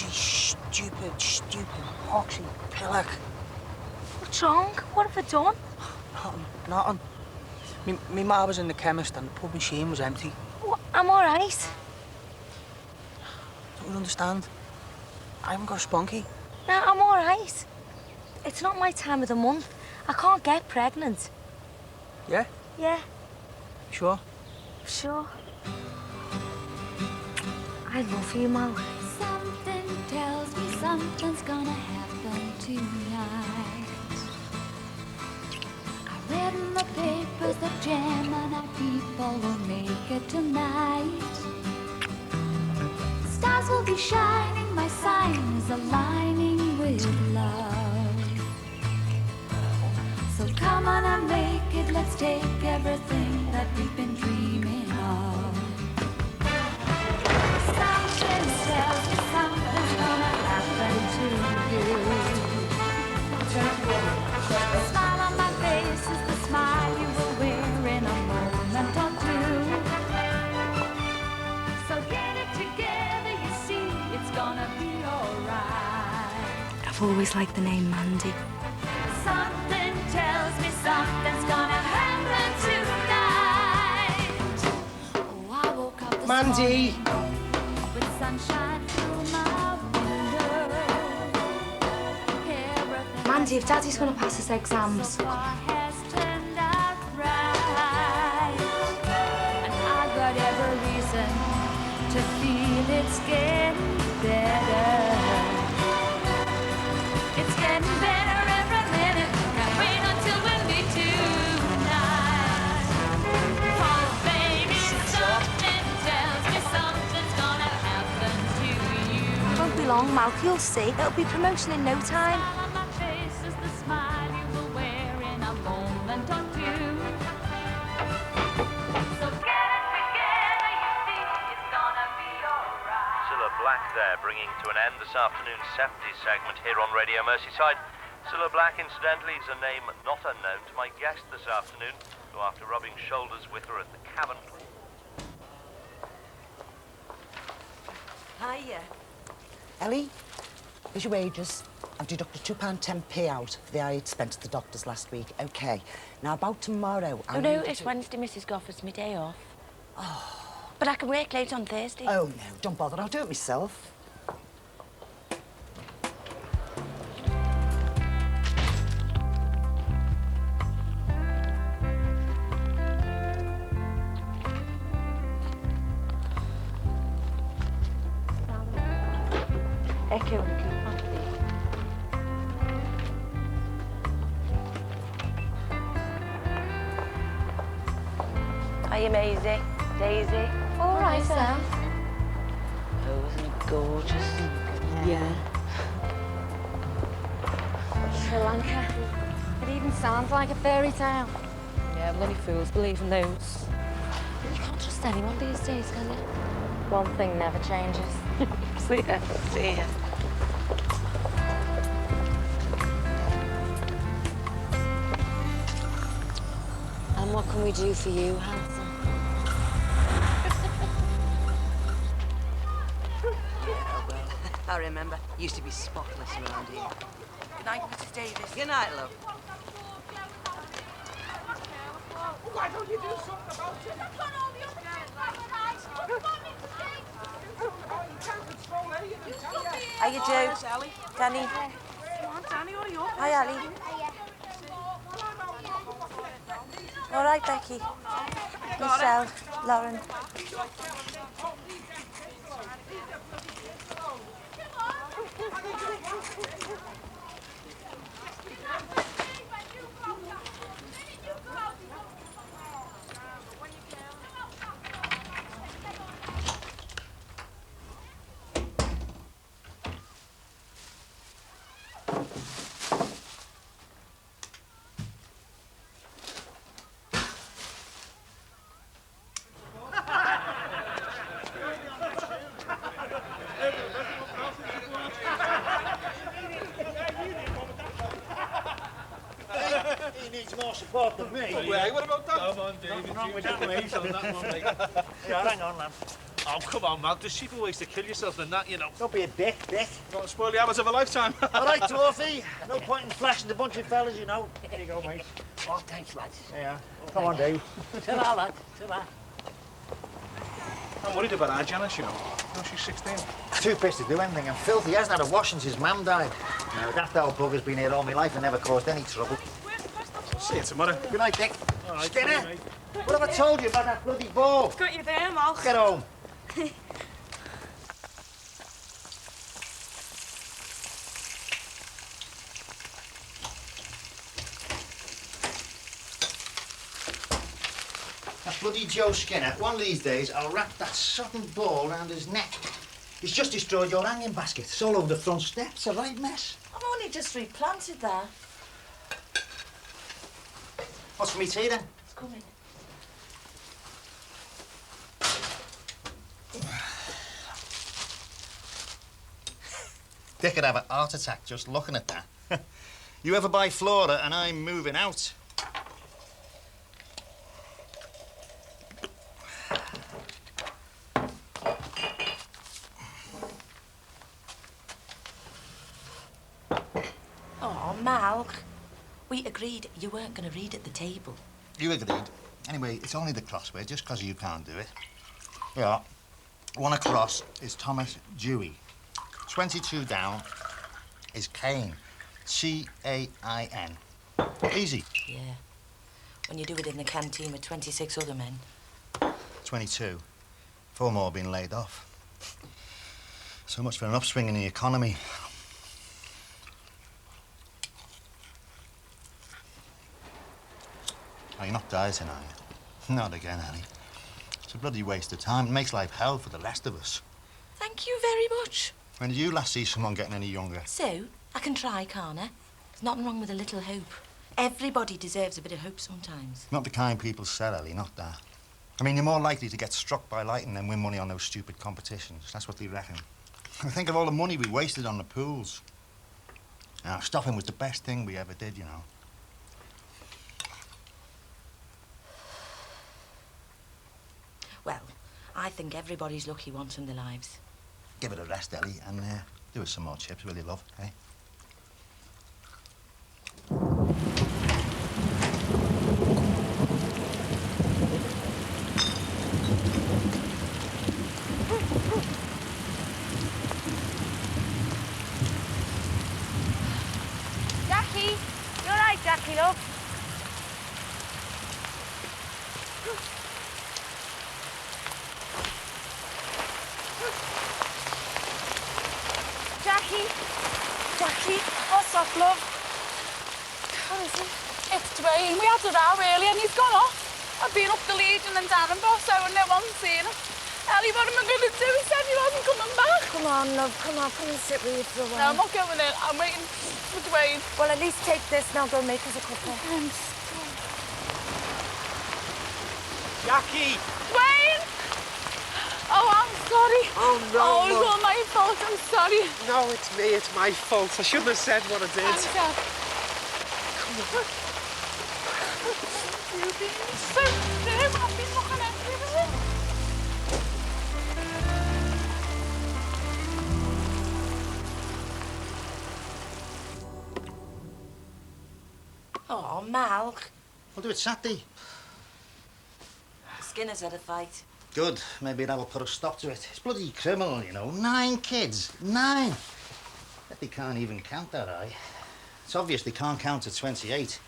nosy, stupid, poxy pillock. What's wrong? What have I done? Nothing. Me ma was in the chemist and the pub machine was empty. What? I'm all right. Don't you understand? I haven't got a spunky. No, I'm all right. It's not my time of the month. I can't get pregnant. Yeah? Yeah, Sure? sure. I love you, Mal. Something tells me something's gonna happen tonight. I read in the papers that Gemini people will make it tonight. Stars will be shining, my sign is aligning with love. So come on and make it, let's take everything that we've been dreaming of. Something tells me something's gonna happen to you. The smile on my face is the smile you will wear in a moment or two. So get it together, you see, it's gonna be alright. I've always liked the name Mandy. Something tells me something's gonna happen tonight. Oh, I woke up this Mandy! morning with sunshine through my window. Everything Mandy, if Daddy's going to pass his exams. so far has turned out right. And I got every reason to feel it's getting better. It's getting better every minute. Can't wait until we meet tonight. Oh, baby, something tells me something's gonna happen to you. It won't be long, Mal. You'll see. It'll be promotion in no time. Smile on my face is the smile you will wear in a moment or two. So get it together, you see, it's gonna be alright. Cilla Black there, bringing to an end this afternoon's 70s segment here on Radio Merseyside. Cilla Black, incidentally, is a name not unknown to my guest this afternoon, who, after rubbing shoulders with her at the cabin... Hiya. Ellie, here's your wages. I've deducted £2.10p out for the hour you'd spent at the doctor's last week. OK. Now, about tomorrow... Oh, no, it's Wednesday, Mrs. Goffers, my day off. Oh. But I can work late on Thursday. Oh, no, don't bother. I'll do it myself. Echo. Are you Maisie? Daisy? All right, Sam. Oh, isn't it gorgeous? Yeah. Sri Lanka. It even sounds like a fairy tale. Yeah, bloody fools believe in those. You can't trust anyone these days, can you? One thing never changes. See ya. See ya. And what can we do for you, handsome? I remember. Used to be spotless around here. Good night, Mrs. Davis. Good night, love. Why don't you do something about it? I've got all the other kids like right. What do you want me to do? How you do? Danny. Hi, Ali. All right, Becky. Michelle, Lauren. More support than me. Yeah, what about that? Come on, David. Nothing wrong with that, mate. On that one, mate. Yeah, hang on, lad. Oh, come on, Mal. There's cheaper ways to kill yourself than that, you know. Don't be a dick, Dick. Don't spoil the hours of a lifetime. All right, Dwarfy. No point in flashing the bunch of fellas, you know. There you go, mate. Oh, thanks, lads. Yeah. Come on, Dave. Ta-ra, lad. Ta-ra. I'm worried about our Janice, you know. No, she's 16. Too pissed to do anything. I'm filthy. He hasn't had a wash since his mum died. Now, that old bugger's been here all my life and never caused any trouble. I'll see you tomorrow. Good night, Dick. All right, Skinner, mate. what have I told you about that bloody ball? Got you there, Mal. Get home. That bloody Joe Skinner, one of these days I'll wrap that sodden ball round his neck. He's just destroyed your hanging basket. It's all over the front steps, a right mess. I've only just replanted that. What's for me tea then? It's coming. Dick could have a heart attack just looking at that. You ever buy Flora and I'm moving out. Oh, Mal, we agreed you weren't going to read at the table. You agreed. Anyway, it's only the crossword, just 'cause you can't do it. Yeah. One across is Thomas Dewey. 22 down is Cain. C-A-I-N. Easy. Yeah. When you do it in the canteen with 26 other men. 22. 4 more being laid off. So much for an upswing in the economy. Oh, you're not dieting, are you? Not again, Annie. It's a bloody waste of time. It makes life hell for the rest of us. Thank you very much. When did you last see someone getting any younger? So, I can try, can't I? There's nothing wrong with a little hope. Everybody deserves a bit of hope sometimes. Not the kind people sell, Ellie, not that. I mean, you're more likely to get struck by lightning than win money on those stupid competitions. That's what they reckon. Think of all the money we wasted on the pools. Now, stopping was the best thing we ever did, you know. Well, I think everybody's lucky once in their lives. Give it a rest, Ellie, and do us some more chips, will you, love, eh? Jackie! You're right, Jackie, love. Jackie, what's up, love? What is it? It's Dwayne. We had a row earlier and he's gone off. I've been up the Legion and Darrenboss, so no one's seen him. Ellie, what am I going to do? He said he wasn't coming back. Come on, love, come on and sit with you for a No, while. I'm not going in. I'm waiting for Dwayne. Well, at least take this and I'll go make us a cuppa. Jackie! Dwayne! Oh, I'm sorry. Oh, no, Oh, it's Mum. all my fault. I'm sorry. No, it's me. It's my fault. I shouldn't have said what I did. I'm sorry. You've been so dim. I've been looking at everything. Oh, Mal. We'll do it Saturday. Skinner's had a fight. Good. Maybe that'll put a stop to it. It's bloody criminal, you know. 9 kids. 9. Bet they can't even count that high. It's obvious they can't count to 28.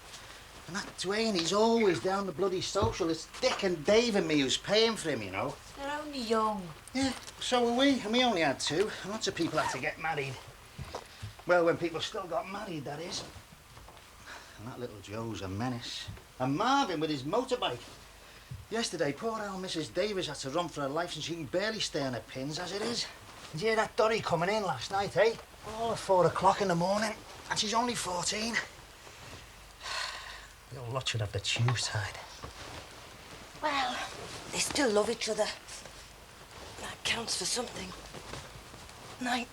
And that Dwayne, he's always down the bloody social. It's Dick and Dave and me who's paying for him, you know. They're only young. Yeah, so were we. And we only had 2. And lots of people had to get married. Well, when people still got married, that is. And that little Joe's a menace. And Marvin with his motorbike. Yesterday, poor old Mrs. Davis had to run for her life and she can barely stay on her pins as it is. Did you hear that Donny coming in last night, eh? All at 4 o'clock in the morning. And she's only 14. Little lot should have the tubes tied. Well, they still love each other. That counts for something. Night.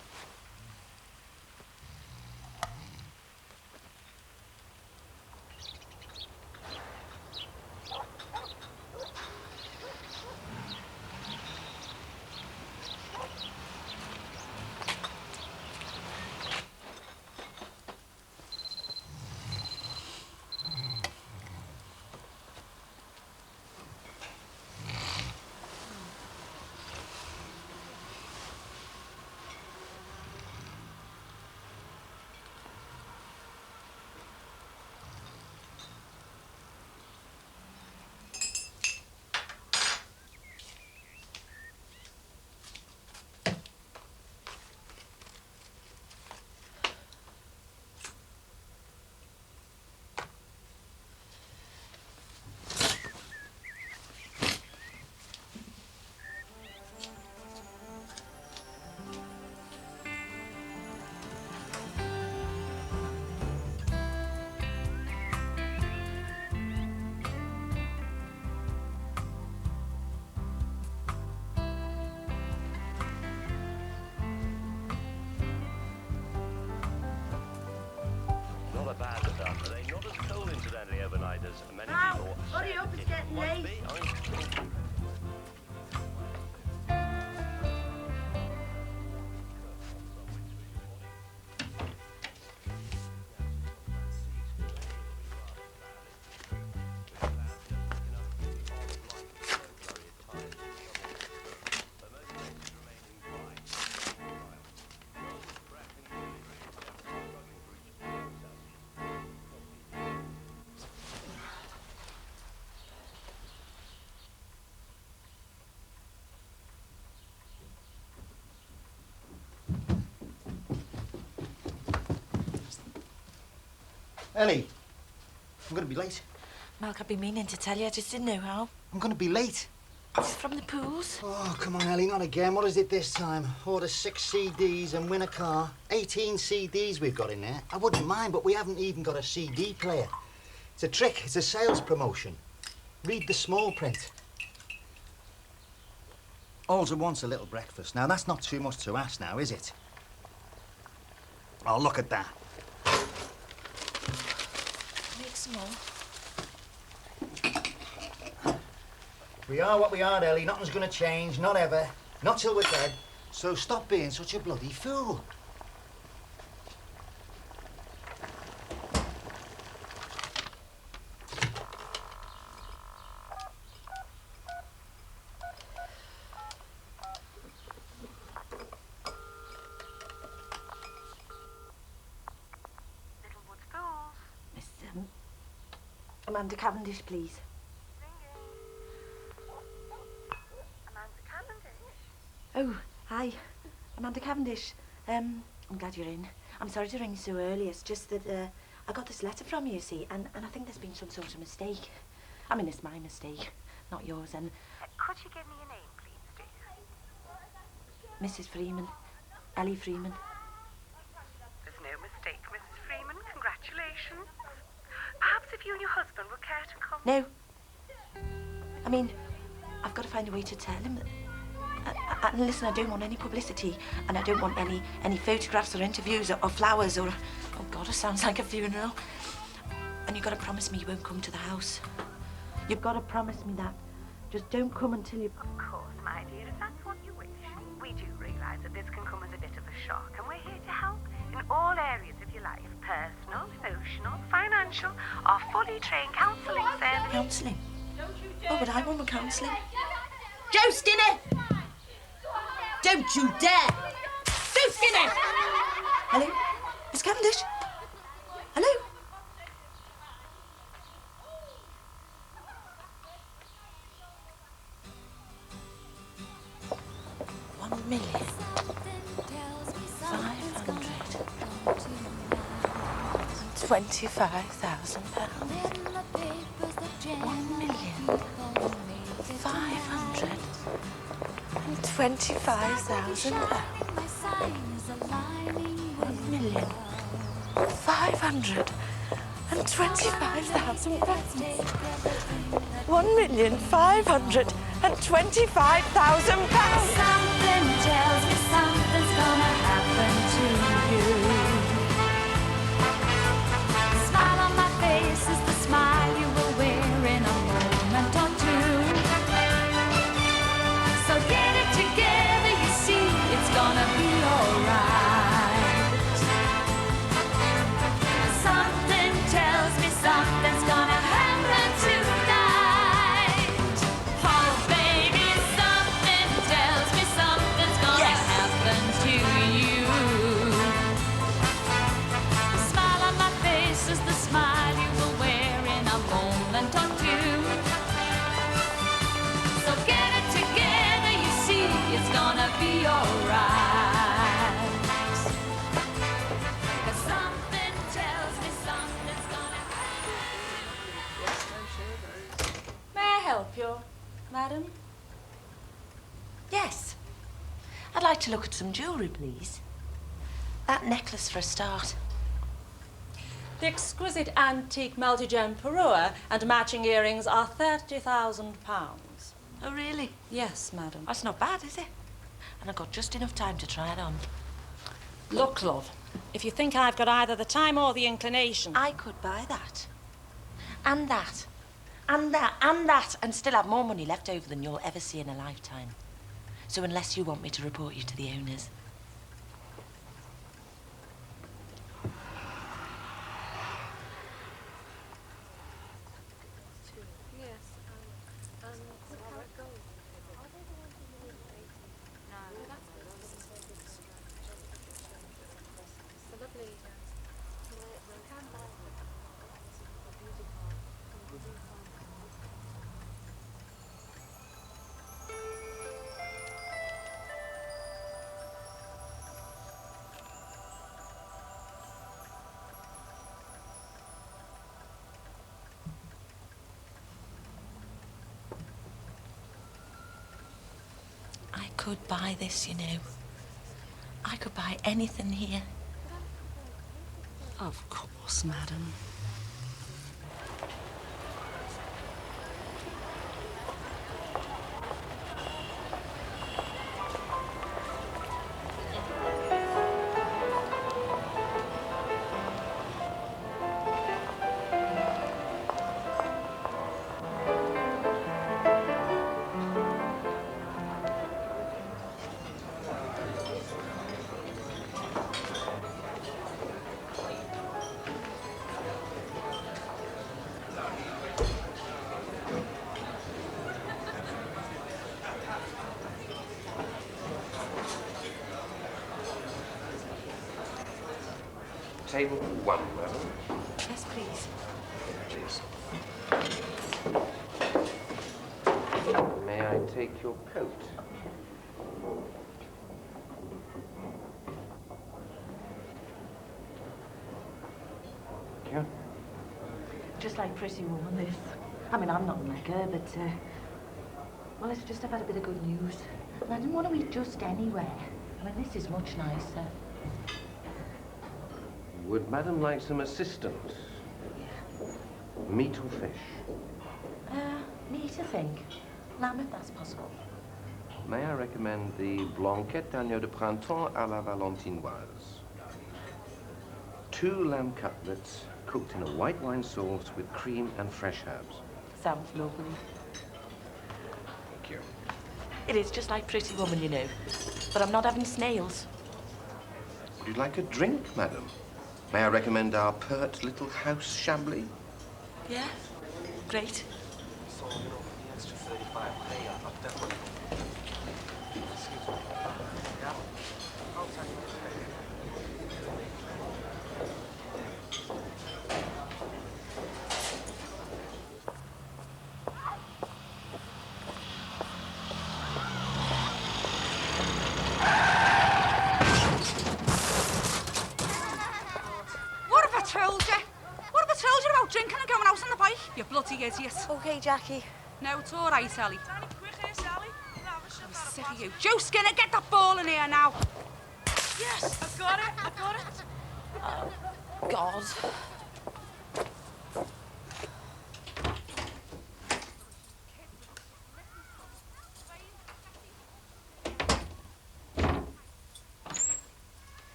overnighters. Many Ow, people hurry up, it's getting late. Ellie, I'm going to be late. Mark, I've been meaning to tell you, I just didn't know how. I'm going to be late. It's from the pools. Oh, come on, Ellie, not again. What is it this time? Order 6 CDs and win a car. 18 CDs we've got in there. I wouldn't mind, but we haven't even got a CD player. It's a trick. It's a sales promotion. Read the small print. Alls wants a little breakfast. Now, that's not too much to ask now, is it? Oh, look at that. Make some more. We are what we are, Ellie. Nothing's going to change, not ever. Not till we're dead. So stop being such a bloody fool. Miss Amanda Cavendish, please. Oh, hi. Amanda Cavendish. I'm glad you're in. I'm sorry to ring so early. It's just that I got this letter from you see, and I think there's been some sort of mistake. I mean, it's my mistake, not yours, and... could you give me your name, please, dear? Mrs. Freeman. Ellie Freeman. There's no mistake, Mrs. Freeman. Congratulations. Perhaps if you and your husband would care to come... No. I mean, I've got to find a way to tell him that... And listen, I don't want any publicity, and I don't want any photographs or interviews or flowers or... Oh, God, it sounds like a funeral. And you've got to promise me you won't come to the house. You've got to promise me that. Just don't come until you... Of course, my dear, if that's what you wish. We do realise that this can come as a bit of a shock, and we're here to help in all areas of your life. Personal, emotional, financial, our fully trained counselling service. Counselling? Oh, but I want counselling. Joe Skinner! Don't you dare! Joe Skinner! Hello? Miss Cavendish? Hello? £1,525,000. £1,525,000. Something tells me something's gonna happen to you. The smile on my face is the smile you will wear in a moment or two. So get it together, you see, it's gonna be alright. Something tells me something's gonna happen tonight. Oh, baby, something tells me something's gonna happen to you. The smile on my face is the smile you will wear in a moment or two. So get it together, you see, it's gonna be alright. 'Cause something tells me something's gonna May I help you, madam? Yes. I'd like to look at some jewellery, please. That necklace for a start. The exquisite antique multi-gem parure and matching earrings are £30,000. Oh, really? Yes, madam. That's not bad, is it? And I've got just enough time to try it on. Look, love, if you think I've got either the time or the inclination... I could buy that. And that. And that, and that, and still have more money left over than you'll ever see in a lifetime. So unless you want me to report you to the owners. I could buy this, you know. I could buy anything here. Of course, madam. Table 1, madam. Yes, please. Please. May I take your coat? Thank you. Just like Pretty Woman, this. I mean, I'm not like her, but, well, it's just I've had a bit of good news. And I didn't want to eat just anywhere. I mean, this is much nicer. Would madam like some assistance? Yeah. Meat or fish? Meat, I think. Lamb, if that's possible. May I recommend the blanquette d'agneau de printemps à la valentinoise? 2 lamb cutlets cooked in a white wine sauce with cream and fresh herbs. Sounds lovely. Thank you. It is just like Pretty Woman, you know. But I'm not having snails. Would you like a drink, madam? May I recommend our pert little house Chablis? Yeah? Great. Drinking and going out on the bike, you bloody idiot. OK, Jackie. No, it's all right, Sally. Danny, quick here, Sally. I'm sick of you. Joe Skinner, get that ball in here now. Yes, I've got it. Oh, God.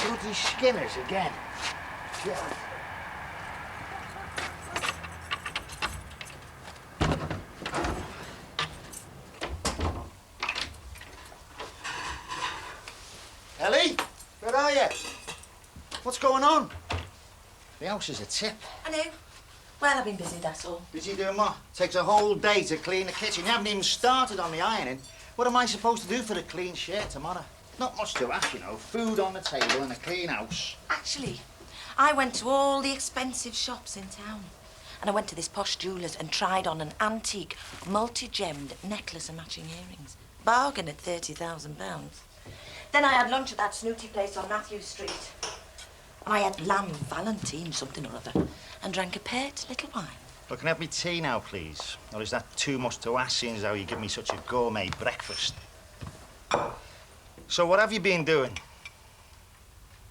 Bloody Skinners again. Yeah. Ellie, where are you? What's going on? The house is a tip. I know. Well, I've been busy, that's all. Busy doing what? Takes a whole day to clean the kitchen. You haven't even started on the ironing. What am I supposed to do for a clean shirt tomorrow? Not much to ask, you know. Food on the table and a clean house. Actually, I went to all the expensive shops in town. And I went to this posh jeweller's and tried on an antique, multi-gemmed necklace and matching earrings. Bargain at £30,000. Then I had lunch at that snooty place on Matthew Street. And I had lamb Valentine something or other and drank a pert little wine. Look, can I have me tea now, please? Or is that too much to ask, seeing as how you give me such a gourmet breakfast? So what have you been doing?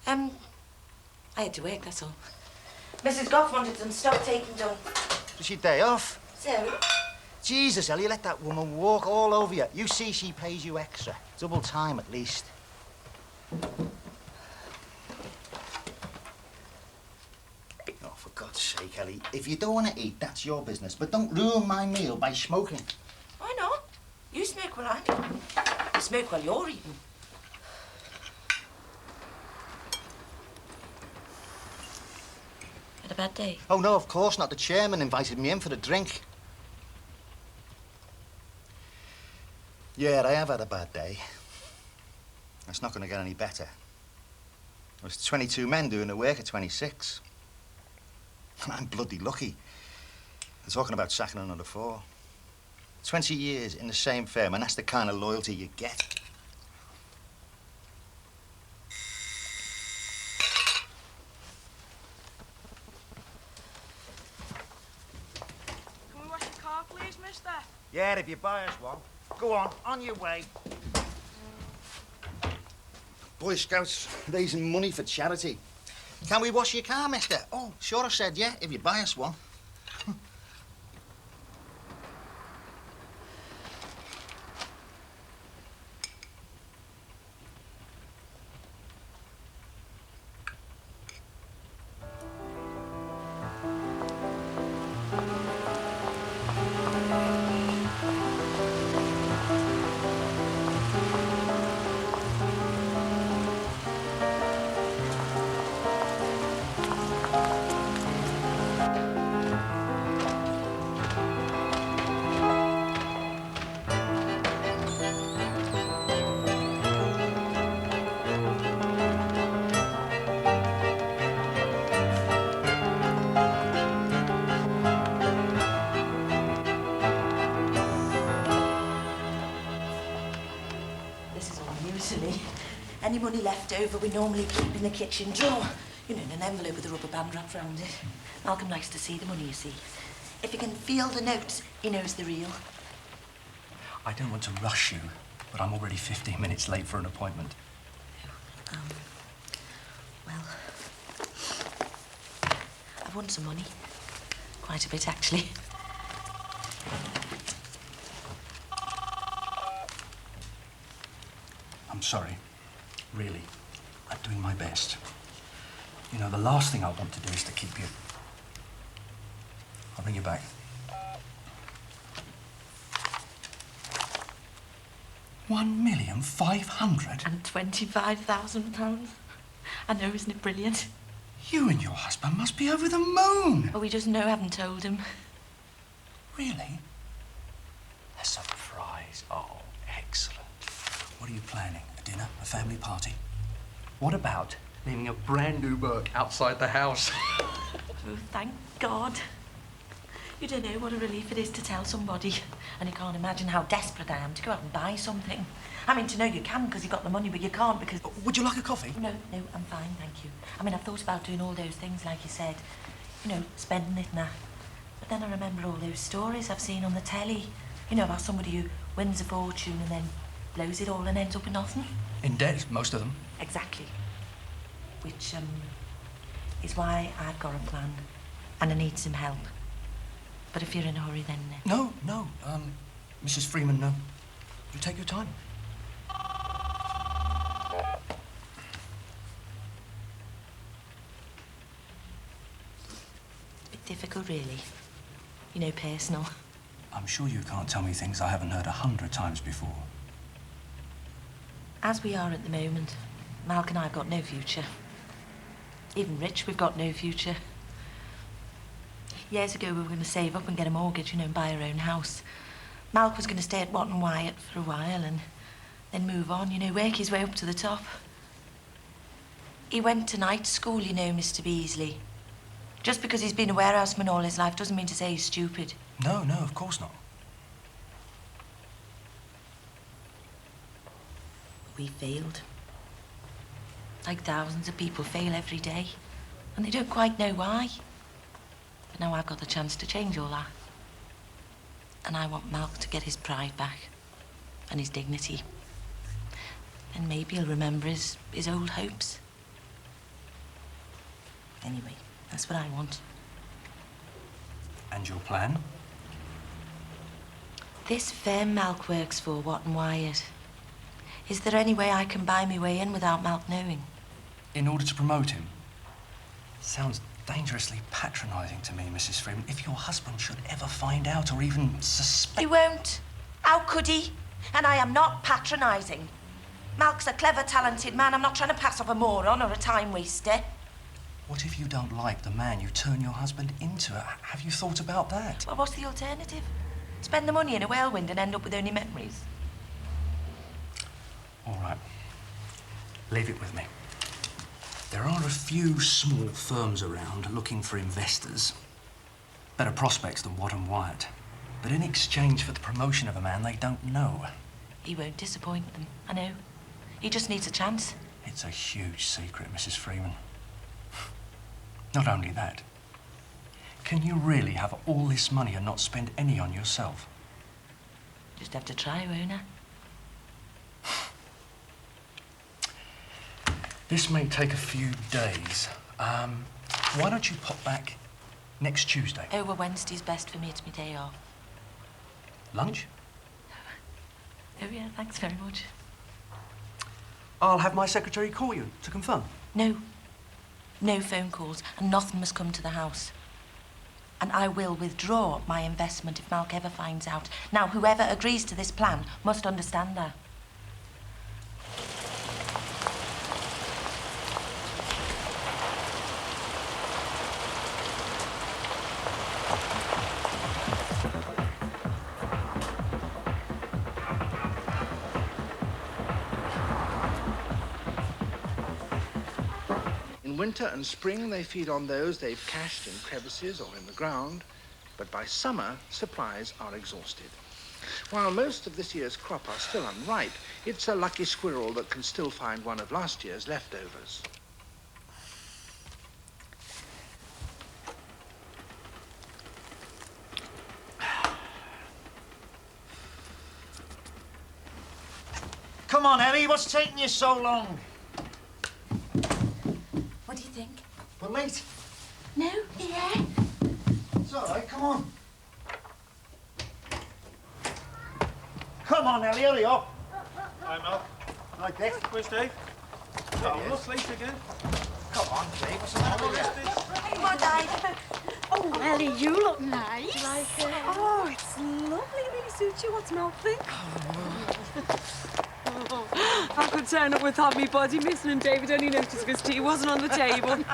I had to work, that's all. Mrs. Goff wanted some stock taken done. Is your day off? So? Jesus, Ellie, let that woman walk all over you. You see she pays you extra. Double time, at least. Oh, for God's sake, Ellie, if you don't want to eat, that's your business. But don't ruin my meal by smoking. Why not? You smoke while I do. You smoke while you're eating. Had a bad day? Oh, no, of course not. The chairman invited me in for a drink. Yeah, I have had a bad day. That's not going to get any better. There was 22 men doing the work at 26. And I'm bloody lucky. They're talking about sacking another 4. 20 years in the same firm, and that's the kind of loyalty you get. Can we wash the car, please, mister? Yeah, if you buy us one. Go on your way. Boy Scouts raising money for charity. Can we wash your car, mister? Oh, sure, I said yeah, if you buy us one. Any money left over, we normally keep in the kitchen drawer. You know, in an envelope with a rubber band wrapped around it. Malcolm likes to see the money, you see. If he can feel the notes, he knows the real. I don't want to rush you, but I'm already 15 minutes late for an appointment. Well, I've won some money. Quite a bit, actually. I'm sorry. Really. I'm doing my best. You know, the last thing I want to do is to keep you. I'll bring you back. £1,500,000. I know, isn't it brilliant? You and your husband must be over the moon. Oh, we just know, haven't told him. Really? A surprise. Oh, excellent. What are you planning? A dinner? A family party? What about leaving a brand new book outside the house? Oh, thank God. You don't know what a relief it is to tell somebody. And you can't imagine how desperate I am to go out and buy something. I mean, to know you can because you've got the money, but you can't because... Would you like a coffee? No, I'm fine, thank you. I mean, I've thought about doing all those things, like you said. You know, spending it and that. But then I remember all those stories I've seen on the telly. You know, about somebody who wins a fortune and then blows it all and ends up with nothing. In debt, most of them. Exactly. Which, is why I've got a plan. And I need some help. But if you're in a hurry, then... No. Mrs. Freeman, you take your time. Bit difficult, really. You know, personal. I'm sure you can't tell me things I haven't heard 100 times before. As we are at the moment, Malk and I have got no future. Even rich, we've got no future. Years ago, we were going to save up and get a mortgage, you know, and buy our own house. Malk was going to stay at Watt and Wyatt for a while and then move on, you know, work his way up to the top. He went to night school, you know, Mr. Beasley. Just because he's been a warehouseman all his life doesn't mean to say he's stupid. No, no, of course not. We failed. Like thousands of people fail every day. And they don't quite know why. But now I've got the chance to change all that. And I want Malc to get his pride back. And his dignity. And maybe he'll remember his old hopes. Anyway, that's what I want. And your plan? This firm Malc works for, Watt and Wyatt. Is there any way I can buy me way in without Malc knowing? In order to promote him? Sounds dangerously patronising to me, Mrs. Freeman. If your husband should ever find out or even suspect... He won't. How could he? And I am not patronising. Malc's a clever, talented man. I'm not trying to pass off a moron or a time waster. What if you don't like the man you turn your husband into? Have you thought about that? Well, what's the alternative? Spend the money in a whirlwind and end up with only memories? All right. Leave it with me. There are a few small firms around looking for investors. Better prospects than Watt and Wyatt. But in exchange for the promotion of a man they don't know. He won't disappoint them, I know. He just needs a chance. It's a huge secret, Mrs. Freeman. Not only that, can you really have all this money and not spend any on yourself? Just have to try, won't I? This may take a few days. Why don't you pop back next Tuesday? Oh, well, Wednesday's best for me. It's my day off. Lunch? Oh, yeah, thanks very much. I'll have my secretary call you to confirm. No. No phone calls, and nothing must come to the house. And I will withdraw my investment if Malc ever finds out. Now, whoever agrees to this plan must understand that. In winter and spring, they feed on those they've cached in crevices or in the ground, but by summer, supplies are exhausted. While most of this year's crop are still unripe, it's a lucky squirrel that can still find one of last year's leftovers. Come on, Ellie, what's taking you so long? What do you think? We're late. No, yeah. It's all right, come on. Come on, Ellie, hurry up. Hi, Mal. Like this. Where's Dave? Oh, look, late again. Come on, Dave, what's the matter with you? Come on, Dave. Oh, Ellie, you look nice. Do you like it? Oh, it's lovely. It really suits you. What's Mel think? I could turn up with half me body missing and David only noticed if his tea wasn't on the table.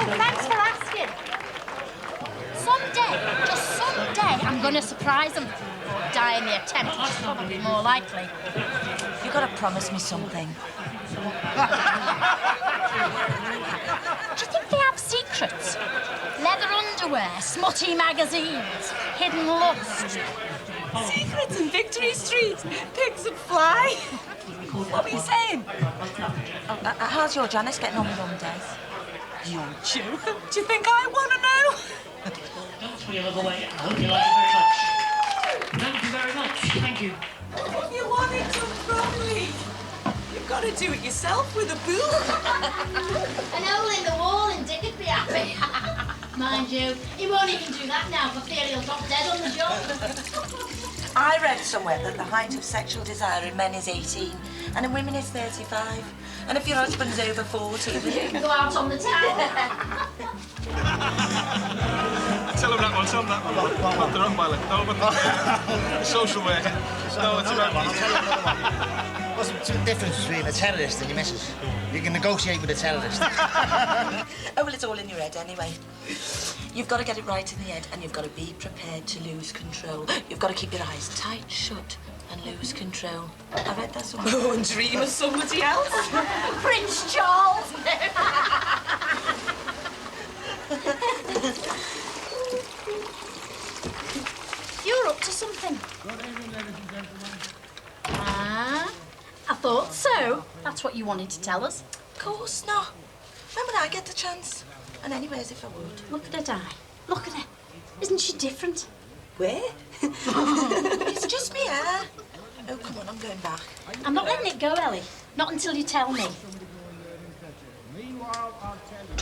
Oh, thanks for asking. Someday, just someday, I'm going to surprise them. Or die in the attempt, which is probably more likely. You've got to promise me something. Do you think they have secrets? Leather underwear, smutty magazines, hidden lust. Secrets in Victory Street, pigs that fly. What were you saying? How's your Janice getting on with Mum, Dave? You're joking. Do you think I want to know? That's for your little way. I hope you like it very much. Thank you very much. Thank you. You wanted to from me. a do-it-yourself with a boom. An hole in the wall and Dick would be happy. Mind you, he won't even do that now for fear he'll drop dead on the job. I read somewhere that the height of sexual desire in men is 18 and in women is 35. And if your husband's over 40, You can go out on the town. Tell him that one, tell him that one. Not the wrong pilot. No, but social worker. No, it's about What's the difference between a terrorist and your missus? You can negotiate with a terrorist. Oh, well, it's all in your head anyway. You've got to get it right in the head and you've got to be prepared to lose control. You've got to keep your eyes tight shut and lose control. I read that somewhere. Oh, and dream of somebody else. Prince Charles. You're up to something. Good evening, ladies and gentlemen. Ah, I thought so. That's what you wanted to tell us. Of course not. When would I get the chance? And anyways, if I would. Look at her, Di. Look at her. Isn't she different? Where? It's just me hair. Oh, come on, I'm going back. I'm not letting it go, Ellie. Not until you tell me. Meanwhile, I'll tell you.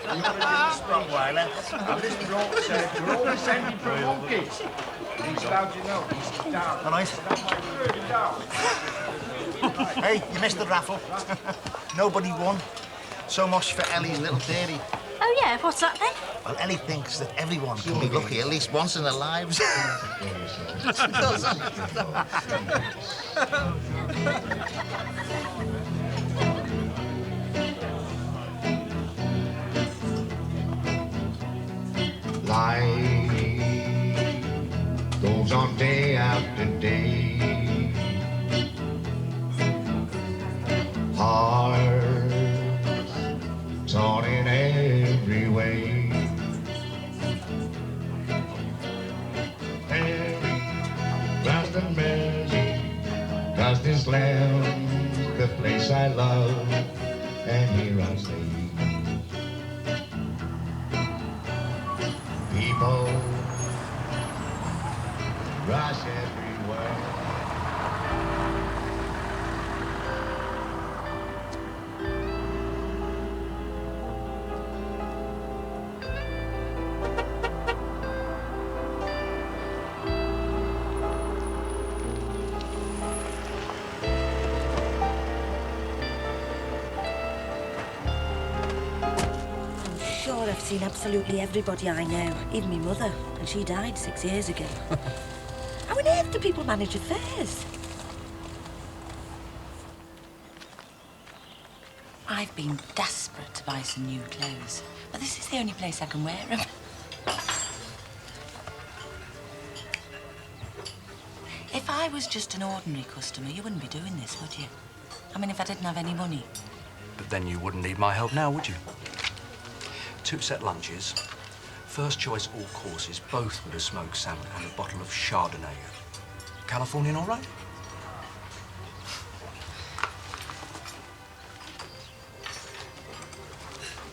Sprungweiler, and this brought we're all descended from monkeys. He's allowed you know. He's down. All right. Down. Hey, you missed the raffle. Nobody won. So much for Ellie's little theory. Oh, yeah? What's that, then? Well, Ellie thinks that everyone can be lucky at least once in their lives. Life goes on day after day. Hearts torn in every way. Mary, round and Mary, 'cause this land's the place I love, and here I stay. People rush everywhere. Sure, I've seen absolutely everybody I know, even my mother, and she died 6 years ago. How on earth do people manage affairs? I've been desperate to buy some new clothes, but this is the only place I can wear them. If I was just an ordinary customer, you wouldn't be doing this, would you? I mean, if I didn't have any money. But then you wouldn't need my help now, would you? 2 set lunches, first choice all courses, both with a smoked salmon and a bottle of Chardonnay. Californian all right?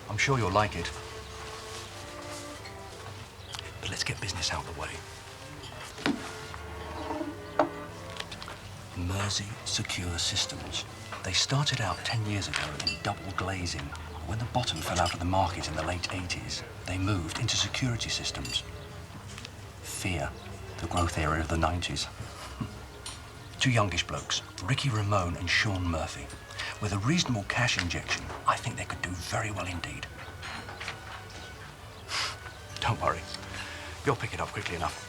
I'm sure you'll like it. But let's get business out of the way. Mersey Secure Systems. They started out 10 years ago in double glazing. When the bottom fell out of the market in the late 80s, they moved into security systems. Fear, the growth area of the 90s. 2 youngish blokes, Ricky Ramone and Sean Murphy. With a reasonable cash injection, I think they could do very well indeed. Don't worry, you'll pick it up quickly enough.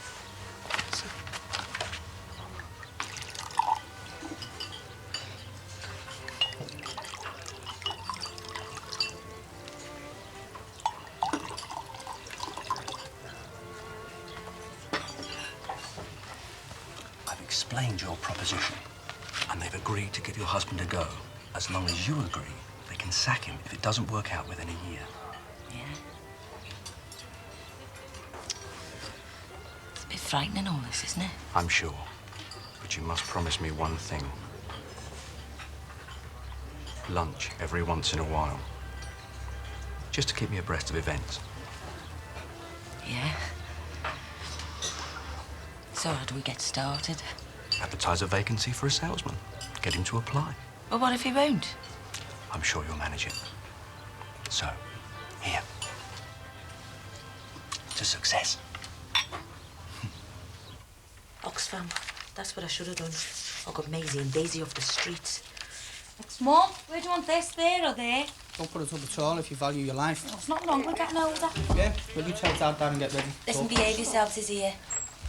Explained your proposition, and they've agreed to give your husband a go. As long as you agree, they can sack him if it doesn't work out within a year. Yeah? It's a bit frightening, all this, isn't it? I'm sure. But you must promise me one thing. Lunch every once in a while. Just to keep me abreast of events. Yeah. So how do we get started? Advertise a vacancy for a salesman. Get him to apply. Well, what if he won't? I'm sure you'll manage it. So, here. To success. Oxfam. That's what I should have done. I got Maisie and Daisy off the streets. Mum, where do you want this, there or there? Don't put it up at all if you value your life. Oh, it's not long, we're getting older. Yeah, will you tell Dad down and get ready? Listen, behave yourselves, is here.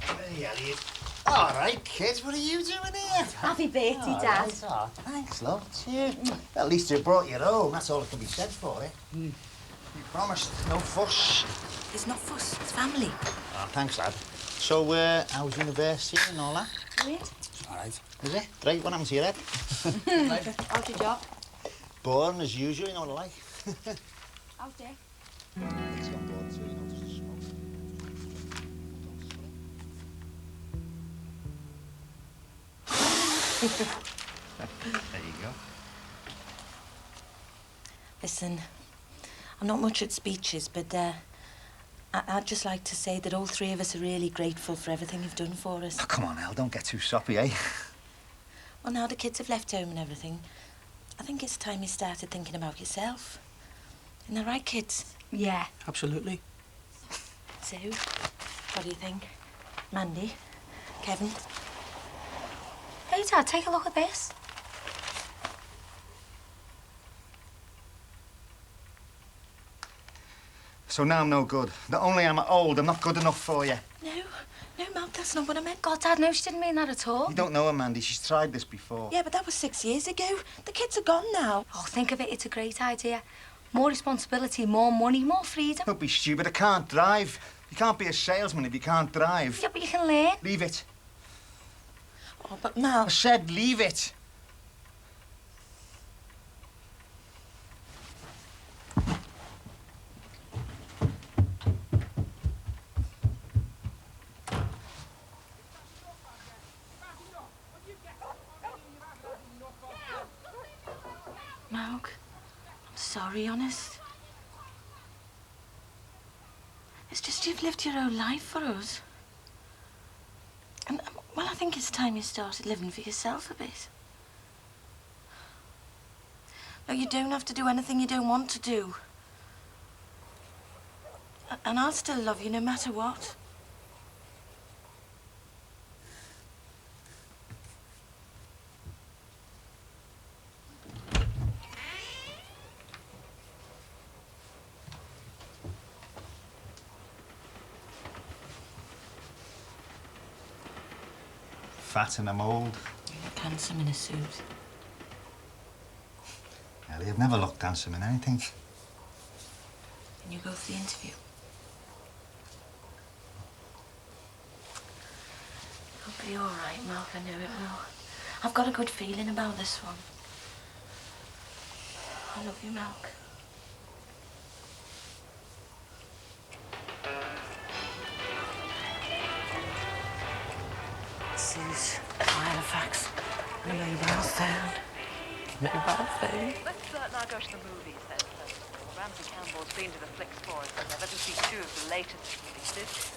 Hey, Elliot. All right, kids, what are you doing here? Happy birthday, Oh, Dad. right. Oh, thanks, love. Cheers. At least you brought your own. That's all that can be said for it. You promised. No fuss. It's not fuss, it's family. Oh, thanks, lad. So, how's university and all that? Great. It's all right. Is it? Great. What happened to your head? How's your job? Boring as usual, you know what I like. How's Dad? It's gone boring too, you know, just smoke. There you go. Listen, I'm not much at speeches, but I'd just like to say that all three of us are really grateful for everything you've done for us. Oh, come on, Elle, don't get too soppy, eh? Well, now the kids have left home and everything, I think it's time you started thinking about yourself. Isn't that right, kids? Yeah. Absolutely. So, what do you think? Mandy? Kevin? Hey, Dad, take a look at this. So now I'm no good. Not only am I old, I'm not good enough for you. No, Mum, that's not what I meant. God, Dad, no, she didn't mean that at all. You don't know her, Mandy. She's tried this before. Yeah, but that was 6 years ago. The kids are gone now. Oh, think of it, it's a great idea. More responsibility, more money, more freedom. Don't be stupid. I can't drive. You can't be a salesman if you can't drive. Yeah, but you can learn. Leave it. Oh, but Mal... I said leave it. Malk, I'm sorry, honest. It's just you've lived your own life for us. And, well, I think it's time you started living for yourself a bit. No, you don't have to do anything you don't want to do. And I'll still love you no matter what. Fat and I'm old. You look handsome in a suit. Ellie, I've never looked handsome in anything. Can you go for the interview? It'll be all right, Mark. I know it will. I've got a good feeling about this one. I love you, Mark. This is Halifax. A mobile phone. Mobile phone. Let's now go to the movies then, first of all. Ramsey Campbell's been to the flicks for us, and I've had to see 2 of the latest releases.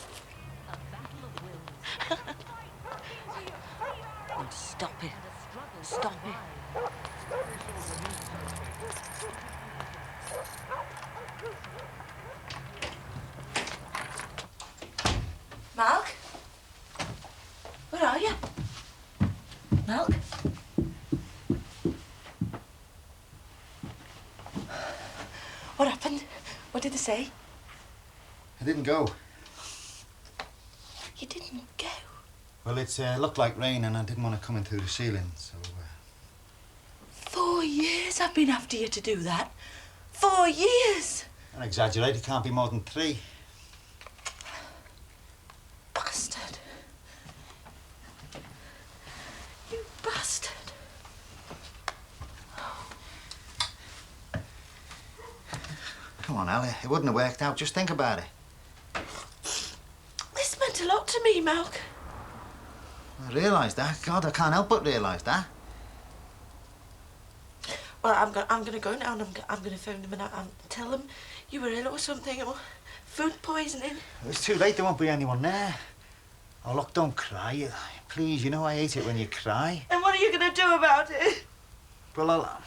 A battle of wills. Oh, stop it. Stop it. Malk? Where are you? Malk? What happened? What did they say? I didn't go. You didn't go? Well, it looked like rain and I didn't want to come in through the ceiling, so... 4 years I've been after you to do that. 4 years! Don't exaggerate, it can't be more than 3. Bastard. You bastard. Come on, Ellie, it wouldn't have worked out. Just think about it. This meant a lot to me, Malk. I realise that. God, I can't help but realise that. Well, I'm gonna go now and I'm gonna phone them and tell them you were ill or something, or food poisoning. It's too late, there won't be anyone there. Oh, look, don't cry. Please, you know I hate it when you cry. And what are you gonna do about it? Well,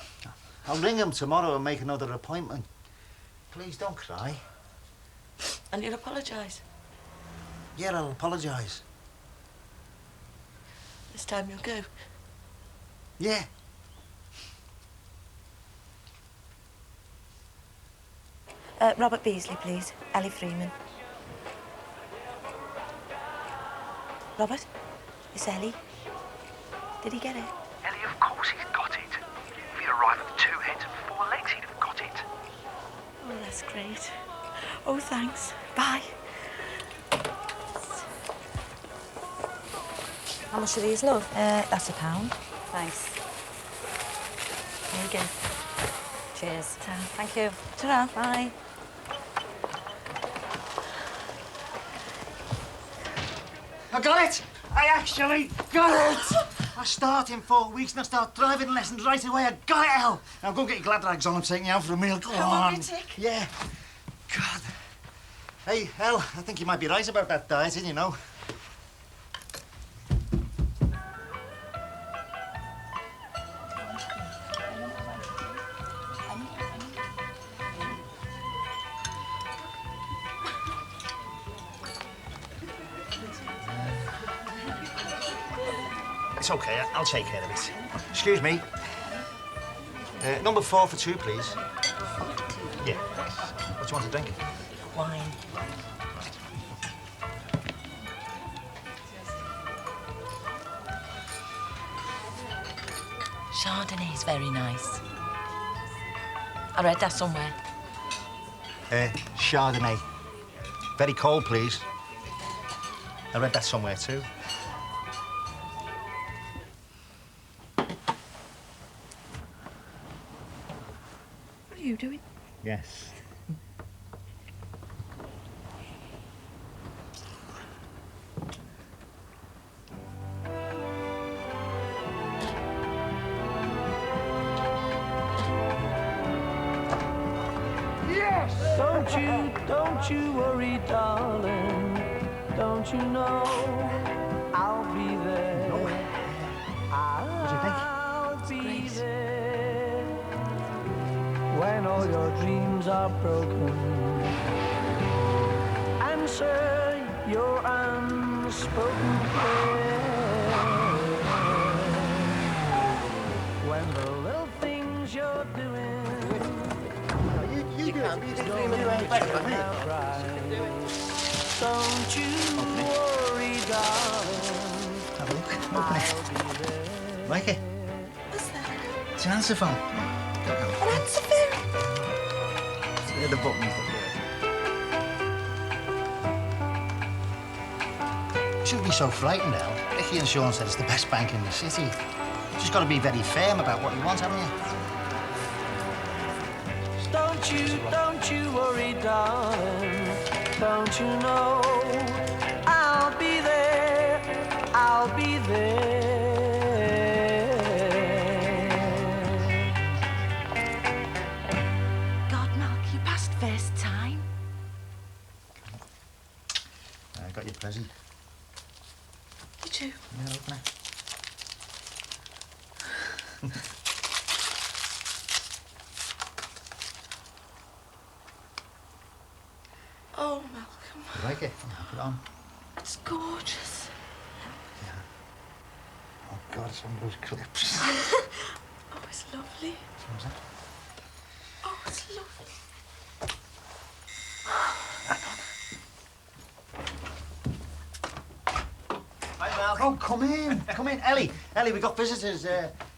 I'll ring him tomorrow and make another appointment. Please don't cry. And you'll apologise? Yeah, I'll apologise. This time you'll go? Yeah. Robert Beasley, please. Ellie Freeman. Robert? It's Ellie. Did he get it? Ellie, of course he's got it. If he'd arrived with 2 heads and 4 legs, he'd have got it. Oh, that's great. Oh, thanks. Bye. How much are these, love? That's £1. Thanks. There you go. Cheers. Ta. Thank you. Ta-ra. Bye. I got it! I actually got it! I start in 4 weeks and I start driving lessons right away. I got it, Elle! Now go get your glad rags on and take me out for a meal. Go on. Yeah. God. Hey, Elle, I think you might be right about that dieting, you know. It's okay, I'll take care of it. Excuse me. Number 4 for 2, please. Yeah. What do you want to drink? Wine. Chardonnay's very nice. I read that somewhere. Chardonnay. Very cold, please. I read that somewhere too. What are you doing? Yes. Don't you worry, darling. Don't you know I'll be there. I'll be there when all your dreams are broken. Answer your unspoken prayer. When the little things you're doing. You can't be Freeman, you ain't better than me. Don't you worry, darling. Have a look. Open it. Like it? What's that? It's an answer phone. An answer phone? They're the buttons that work. You shouldn't be so frightened, Elle. Ricky and Sean said it's the best bank in the city. You just got to be very firm about what you want, haven't you? Don't you worry, darling. Don't you know I'll be there, I'll be there. God, Mark, you passed first time. I got your present. You too. Yeah, open it. Oh, Malcolm. You like it? Yeah, put it on. It's gorgeous. Oh, God, it's one of those clips. Oh, it's lovely. What was that? Oh, it's lovely. Hi, Malcolm. Oh, come in. Come in. Ellie, we got visitors.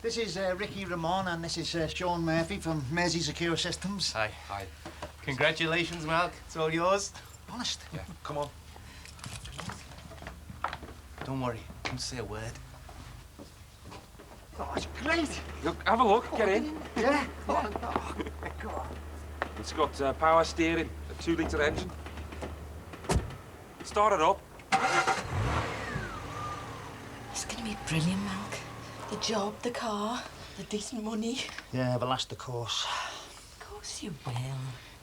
This is Ricky Ramon and this is Sean Murphy from Mersey Secure Systems. Hi. Congratulations, Malc. It's all yours. Honest? Yeah, come on. Don't worry. Don't say a word. Oh, it's great. Look, have a look. Get in. Yeah? Oh, God. It's got power steering, a 2-litre engine. Start it up. It's going to be brilliant, Malc. The job, the car, the decent money. Yeah, but last the course. Of course you will.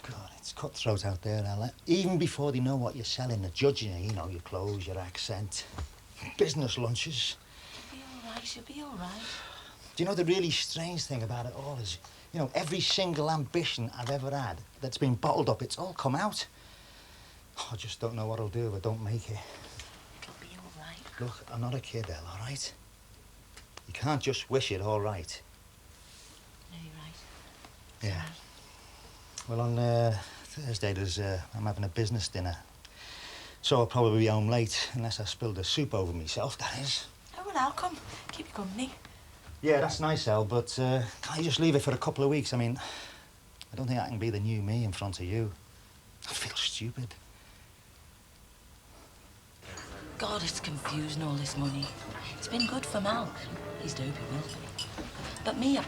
God, it's cutthroat out there, Ella. Even before they know what you're selling, they're judging you, your clothes, your accent. Business lunches. You'll be all right, you'll be all right. Do you know the really strange thing about it all is, you know, every single ambition I've ever had that's been bottled up, it's all come out. Oh, I just don't know what I'll do if I don't make it. It'll be all right. Look, I'm not a kid, Elle, all right? You can't just wish it all right. No, you're right. Yeah. Well, on Thursday, I'm having a business dinner. So I'll probably be home late, unless I spilled the soup over myself, that is. Oh, well, I'll come. Keep you company. Yeah, that's nice, Elle, but can't you just leave it for a couple of weeks? I mean, I don't think I can be the new me in front of you. I feel stupid. God, it's confusing, all this money. It's been good for Malk. He's dope, he will be. But me,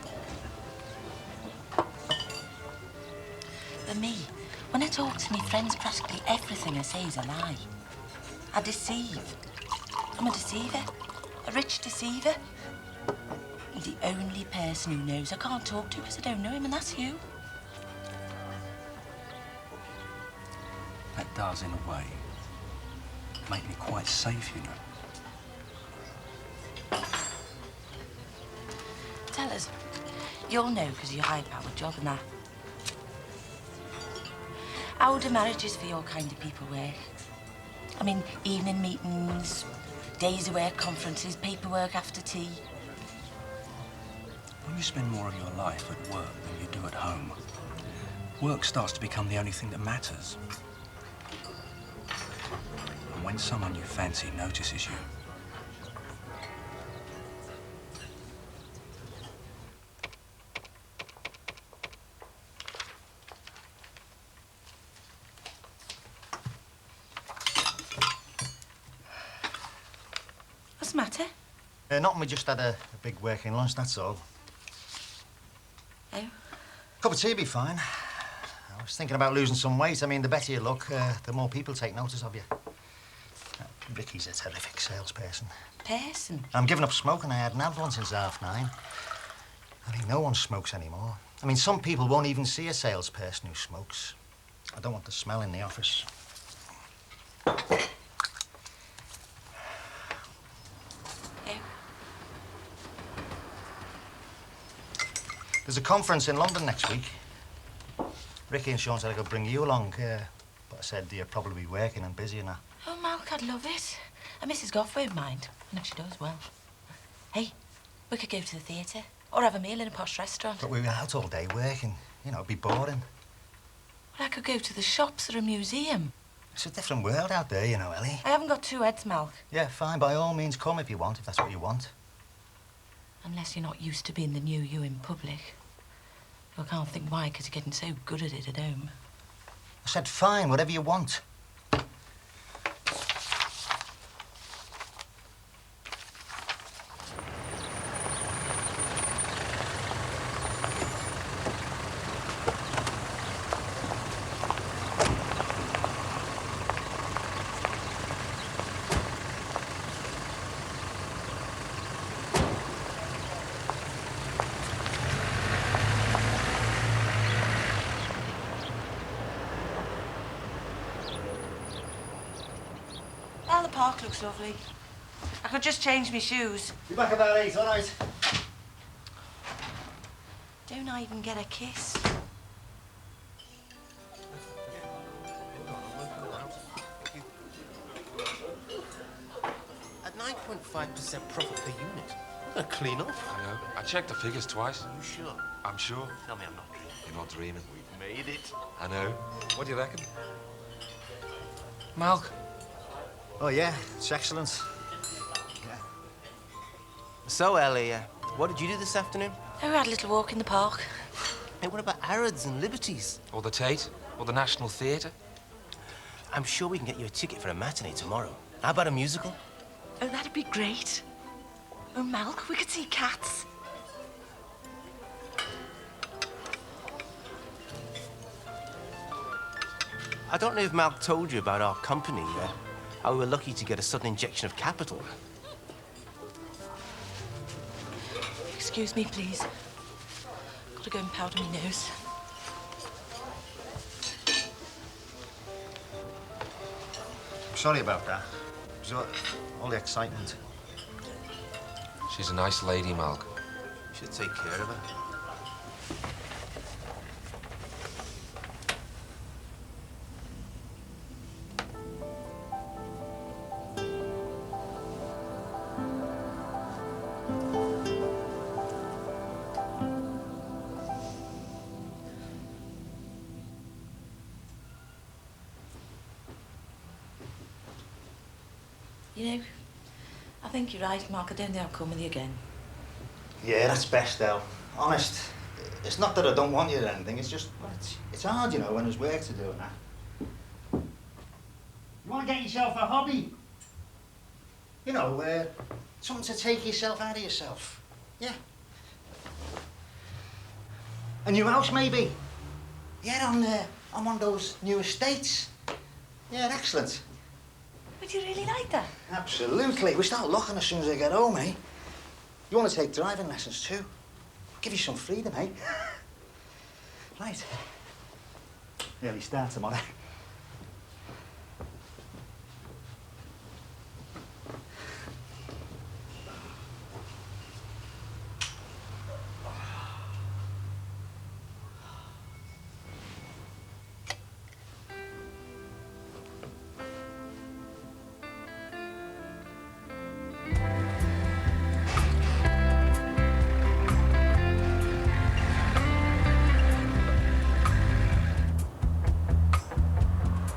when I talk to my friends, practically everything I say is a lie. I deceive. I'm a deceiver. A rich deceiver. The only person who knows I can't talk to because I don't know him, and that's you. That does, in a way, make me quite safe, you know. Tell us. You'll know because of your high-powered job and that. How do marriages for your kind of people work? I mean, evening meetings, days away at conferences, paperwork after tea. When you spend more of your life at work than you do at home, work starts to become the only thing that matters. And when someone you fancy notices you, What's the matter? Nothing, we just had a big working lunch, that's all. Oh? Cup of tea would be fine. I was thinking about losing some weight. I mean, the better you look, the more people take notice of you. Ricky's a terrific salesperson. I'm giving up smoking. I hadn't had one since 9:30. I think no one smokes anymore. I mean, some people won't even see a salesperson who smokes. I don't want the smell in the office. There's a conference in London next week. Ricky and Sean said I could bring you along, but I said you'd probably be working and busy and that. Oh, Malk, I'd love it. And Mrs. Goff won't mind. I know she does well. Hey, we could go to the theatre or have a meal in a posh restaurant. But we were out all day working. You know, it'd be boring. Well, I could go to the shops or a museum. It's a different world out there, you know, Ellie. I haven't got two heads, Malk. Yeah, fine. By all means, come if you want, if that's what you want. Unless you're not used to being the new you in public. I can't think why, because you're getting so good at it at home. I said, fine, whatever you want. Well, the park looks lovely. I could just change my shoes. Be back about 8, all right? Don't I even get a kiss? At 9.5% profit per unit. What a clean up. I know. I checked the figures twice. Are you sure? I'm sure. Tell me I'm not dreaming. You're not dreaming. We've made it. I know. What do you reckon? Malk. Oh, yeah, it's excellent. So, Ellie, what did you do this afternoon? Oh, we had a little walk in the park. Hey, what about Harrods and Liberties? Or the Tate? Or the National Theatre? I'm sure we can get you a ticket for a matinee tomorrow. How about a musical? Oh, that'd be great. Oh, Malk, we could see Cats. I don't know if Malk told you about our company, how we were lucky to get a sudden injection of capital. Excuse me, please. Gotta go and powder my nose. Sorry about that. It was all the excitement. She's a nice lady, Malk. Should take care of her. You know, I think you're right, Mark. I don't think I'll come with you again. Yeah, that's best, Elle. Honest. It's not that I don't want you or anything, it's just, well, it's hard, you know, when there's work to do and that. You want to get yourself a hobby? You know, something to take yourself out of yourself. Yeah. A new house, maybe? Yeah, on one of those new estates. Yeah, excellent. Would you really like that? Absolutely. We start looking as soon as I get home, eh? You want to take driving lessons too? Give you some freedom, eh? Right. Early start tomorrow.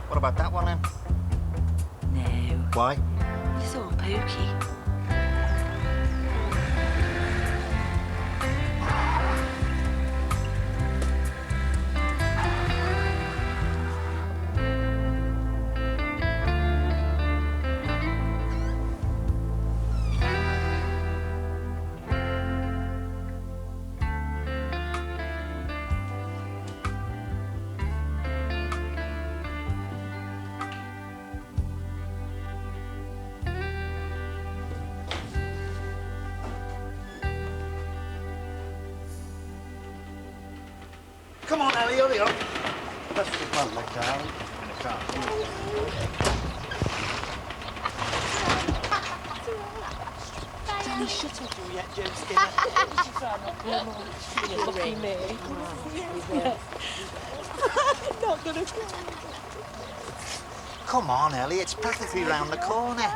What about that one then? No. Why? It's all pokey. Come on, Ellie, hurry up. That's the plan, look, darling. In the car. Danny, shut up, you yet, James Skinner. You're lucky me. Not gonna cry. Come on, Ellie, it's practically round the corner.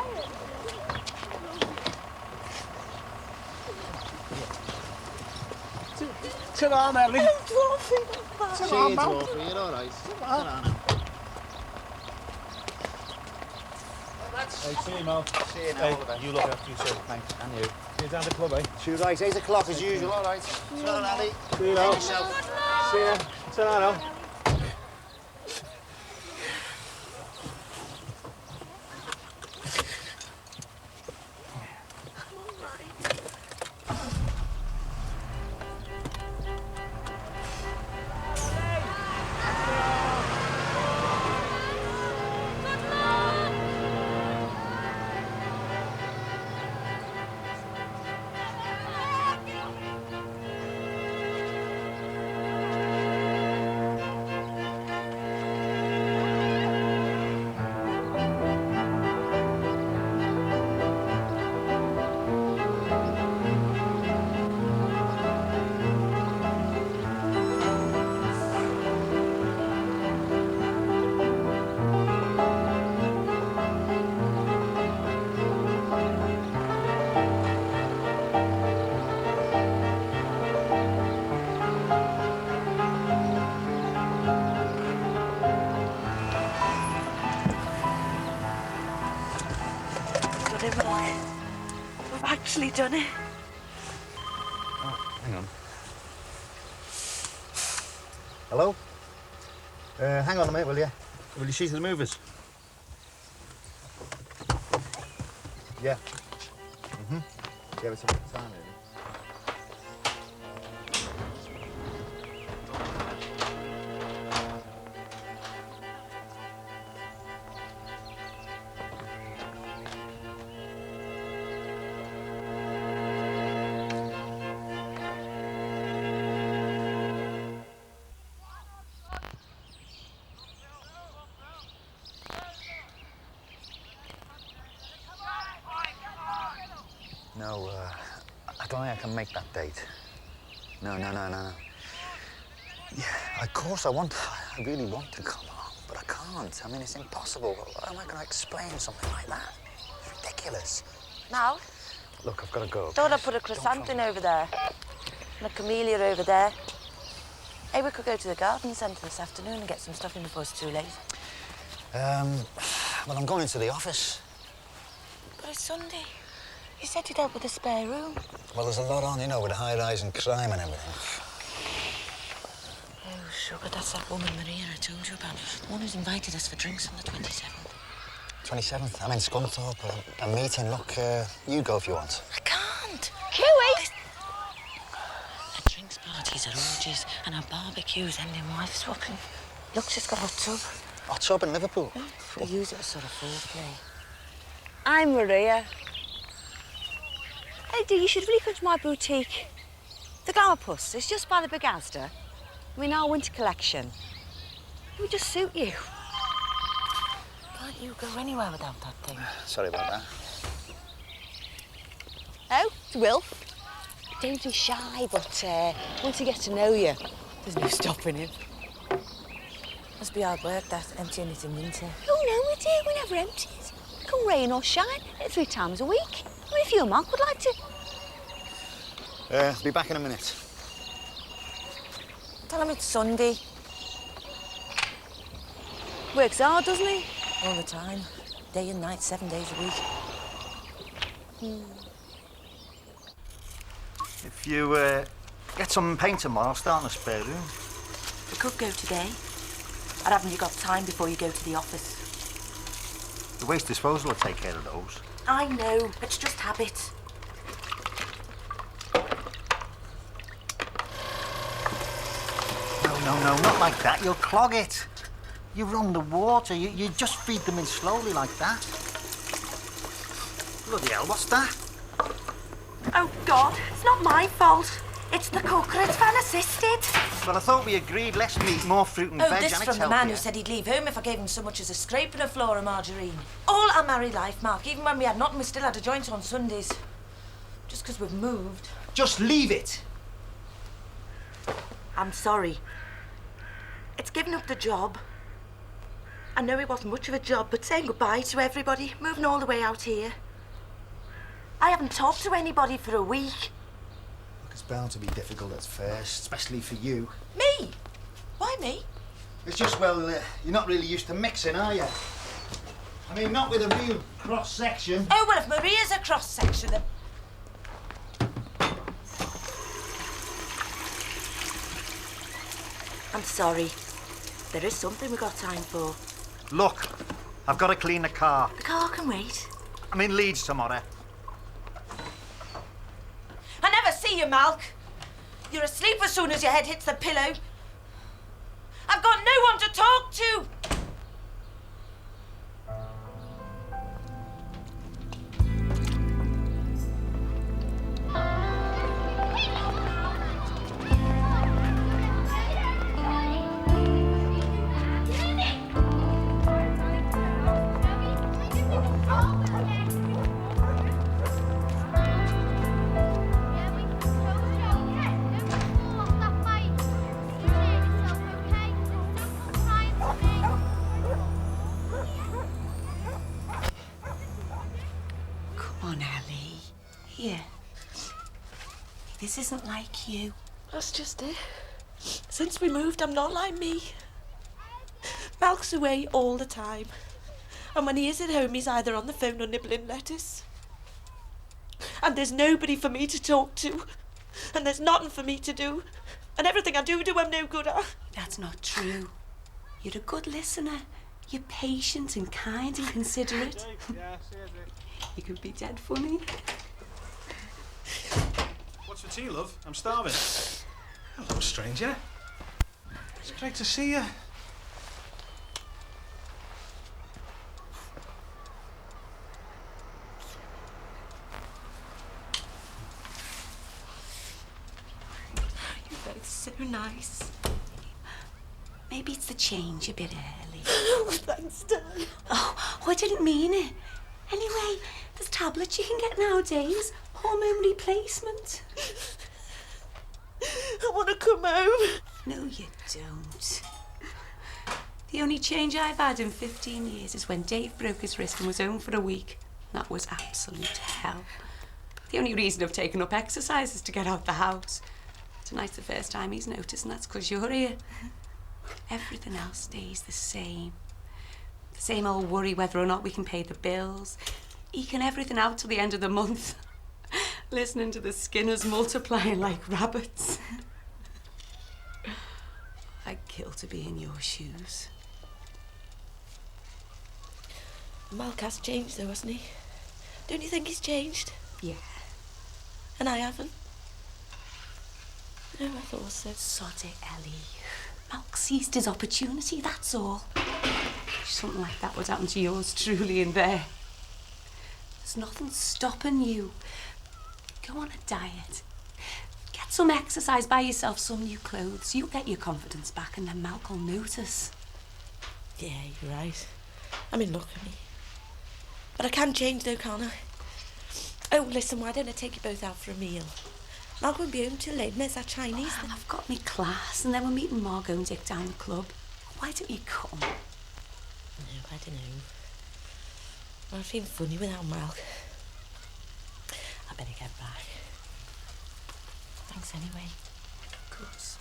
Sit on, Ellie. I'm dwarfing. Sit on, Mum. You're all right. Sit on now. Hey, see you, Mel. See you now, Hey, Oliver. you look after yourself. Thanks. And you. See you down the club, eh? Too right, 8 o'clock as usual, all right. Sit on, Ellie. See you, Mel. Yourself. See you. Sit on, Al. We've actually done it. Oh, hang on. Hello? Hang on a minute, will you? Will you see to the movers? Yeah. Yeah, it's a bit of time, really. No, I don't think I can make that date. No. Yeah, of course I really want to come home, but I can't. I mean, it's impossible. How am I going to explain something like that? It's ridiculous. Mal, Look, I've got to go. thought I'd put a chrysanthemum over there and a camellia over there. Hey, we could go to the garden centre this afternoon and get some stuff in before it's too late. Well, I'm going into the office. But it's Sunday. You said you'd help with the spare room. Well, there's a lot on, you know, with the high-rise and crime and everything. Oh, sugar, that's that woman Maria I told you about. The one who's invited us for drinks on the 27th. 27th, I'm in Scunthorpe, a meeting. Look, you go if you want. I can't. Kiwi! Our drinks parties are orgies and our barbecues end in wife swapping. Look, she's got a hot tub. Hot tub in Liverpool? We use it as sort of foreplay. I'm Maria. Hey, dear, you should really come to my boutique. The Glamour Puss. It's just by the Big Asda. I mean, our winter collection. It would just suit you. Can't you go anywhere without that thing? Sorry about that. Oh, it's Wilf. Don't be shy, but once he gets to know you, there's no stopping him. Must be hard work, that, emptying it in winter. Oh, no, my dear, we never empty it. Come rain or shine, 3 times a week. I mean, if you and Mark would like to. Be back in a minute. Tell him it's Sunday. Works hard, doesn't he? All the time. Day and night, 7 days a week. If you get some paint tomorrow, I'll start in the spare room. We could go today. Or haven't you got time before you go to the office? The waste disposal will take care of those. I know. It's just habit. No, not like that. You'll clog it. You run the water. You just feed them in slowly like that. Bloody hell, what's that? Oh, God. It's not my fault. It's the cooker. It's Van assisted. Well, I thought we agreed less meat, more fruit and veg. This and from it's the man healthier. who said he'd leave home if I gave him so much as a scrape and a floor of margarine. All our married life, Mark. Even when we had nothing, we still had a joint on Sundays. Just because we've moved. Just leave it. I'm sorry. It's giving up the job. I know it wasn't much of a job, but saying goodbye to everybody, moving all the way out here. I haven't talked to anybody for a week. Look, it's bound to be difficult at first, especially for you. Me? Why me? It's just, well, you're not really used to mixing, are you? I mean, not with a real cross-section. Oh, well, if Maria's a cross-section, then... I'm sorry. There is something we've got time for. Look, I've got to clean the car. The car can wait. I'm in Leeds tomorrow. I never see you, Malk. You're asleep as soon as your head hits the pillow. I've got no one to talk to. This isn't like you. That's just it. Since we moved, I'm not like me. Malk's away all the time. And when he is at home, he's either on the phone or nibbling lettuce. And there's nobody for me to talk to. And there's nothing for me to do. And everything I do, I'm no good at. That's not true. You're a good listener. You're patient and kind and considerate. You could be dead funny. What's for tea, love? I'm starving. Hello, stranger. It's great to see you. You're both so nice. Maybe it's the change a bit early. Oh, thanks, darling. Oh, I didn't mean it. Anyway, there's tablets you can get nowadays. Hormone replacement. want to come home. No, you don't. The only change I've had in 15 years is when Dave broke his wrist and was home for a week. That was absolute hell. The only reason I've taken up exercise is to get out the house. Tonight's the first time he's noticed, and that's because you're here. Everything else stays the same. The same old worry whether or not we can pay the bills. Eking everything out till the end of the month. Listening to the Skinners multiplying like rabbits. I'd kill to be in your shoes. Malk has changed though, hasn't he? Don't you think he's changed? Yeah. And I haven't? No, I thought so. Sod it, Ellie. Malk seized his opportunity, that's all. Something like that would happen to yours truly in there. There's nothing stopping you. Go on a diet. Get some exercise, buy yourself some new clothes. You'll get your confidence back and then Malk will notice. Yeah, you're right. I mean, look at me. But I can change though, can't I? Oh, listen, why don't I take you both out for a meal? Malk won't be home till late and there's that Chinese thing. I've got me class and then we're meeting Margot and Dick down the club. Why don't you come? No, I don't know. I feel funny without Malk. I better get back. Thanks anyway. Of course.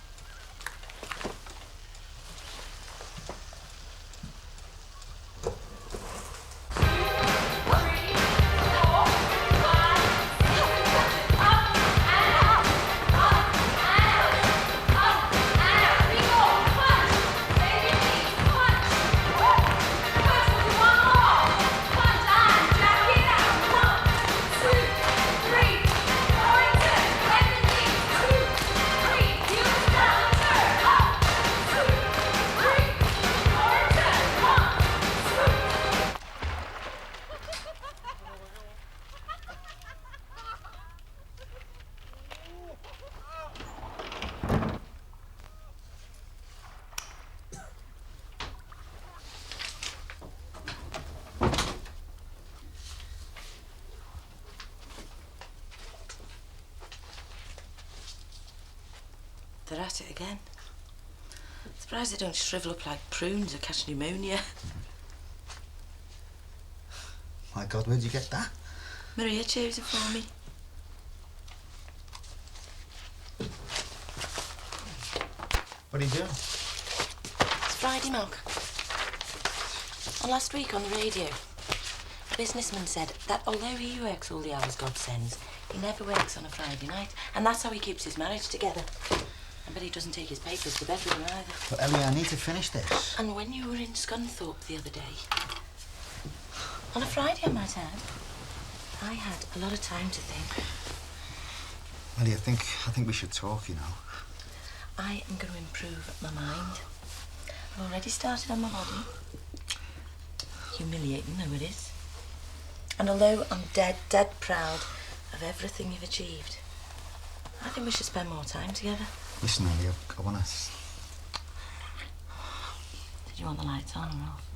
They're at it again. Surprised they don't shrivel up like prunes or catch pneumonia. My God, where'd you get that? Maria chose it for me. What are you doing? It's Friday, Malk. And last week on the radio, a businessman said that although he works all the hours God sends, he never works on a Friday night, and that's how he keeps his marriage together. I bet he doesn't take his papers to bed with him either. But Ellie, I need to finish this. And when you were in Scunthorpe the other day, on a Friday I might add, I had a lot of time to think. Ellie, I think we should talk, you know. I am going to improve my mind. I've already started on my body. Humiliating though it is. And although I'm dead proud of everything you've achieved, I think we should spend more time together. Listen, Ellie, I want to... Did you want the lights on or off?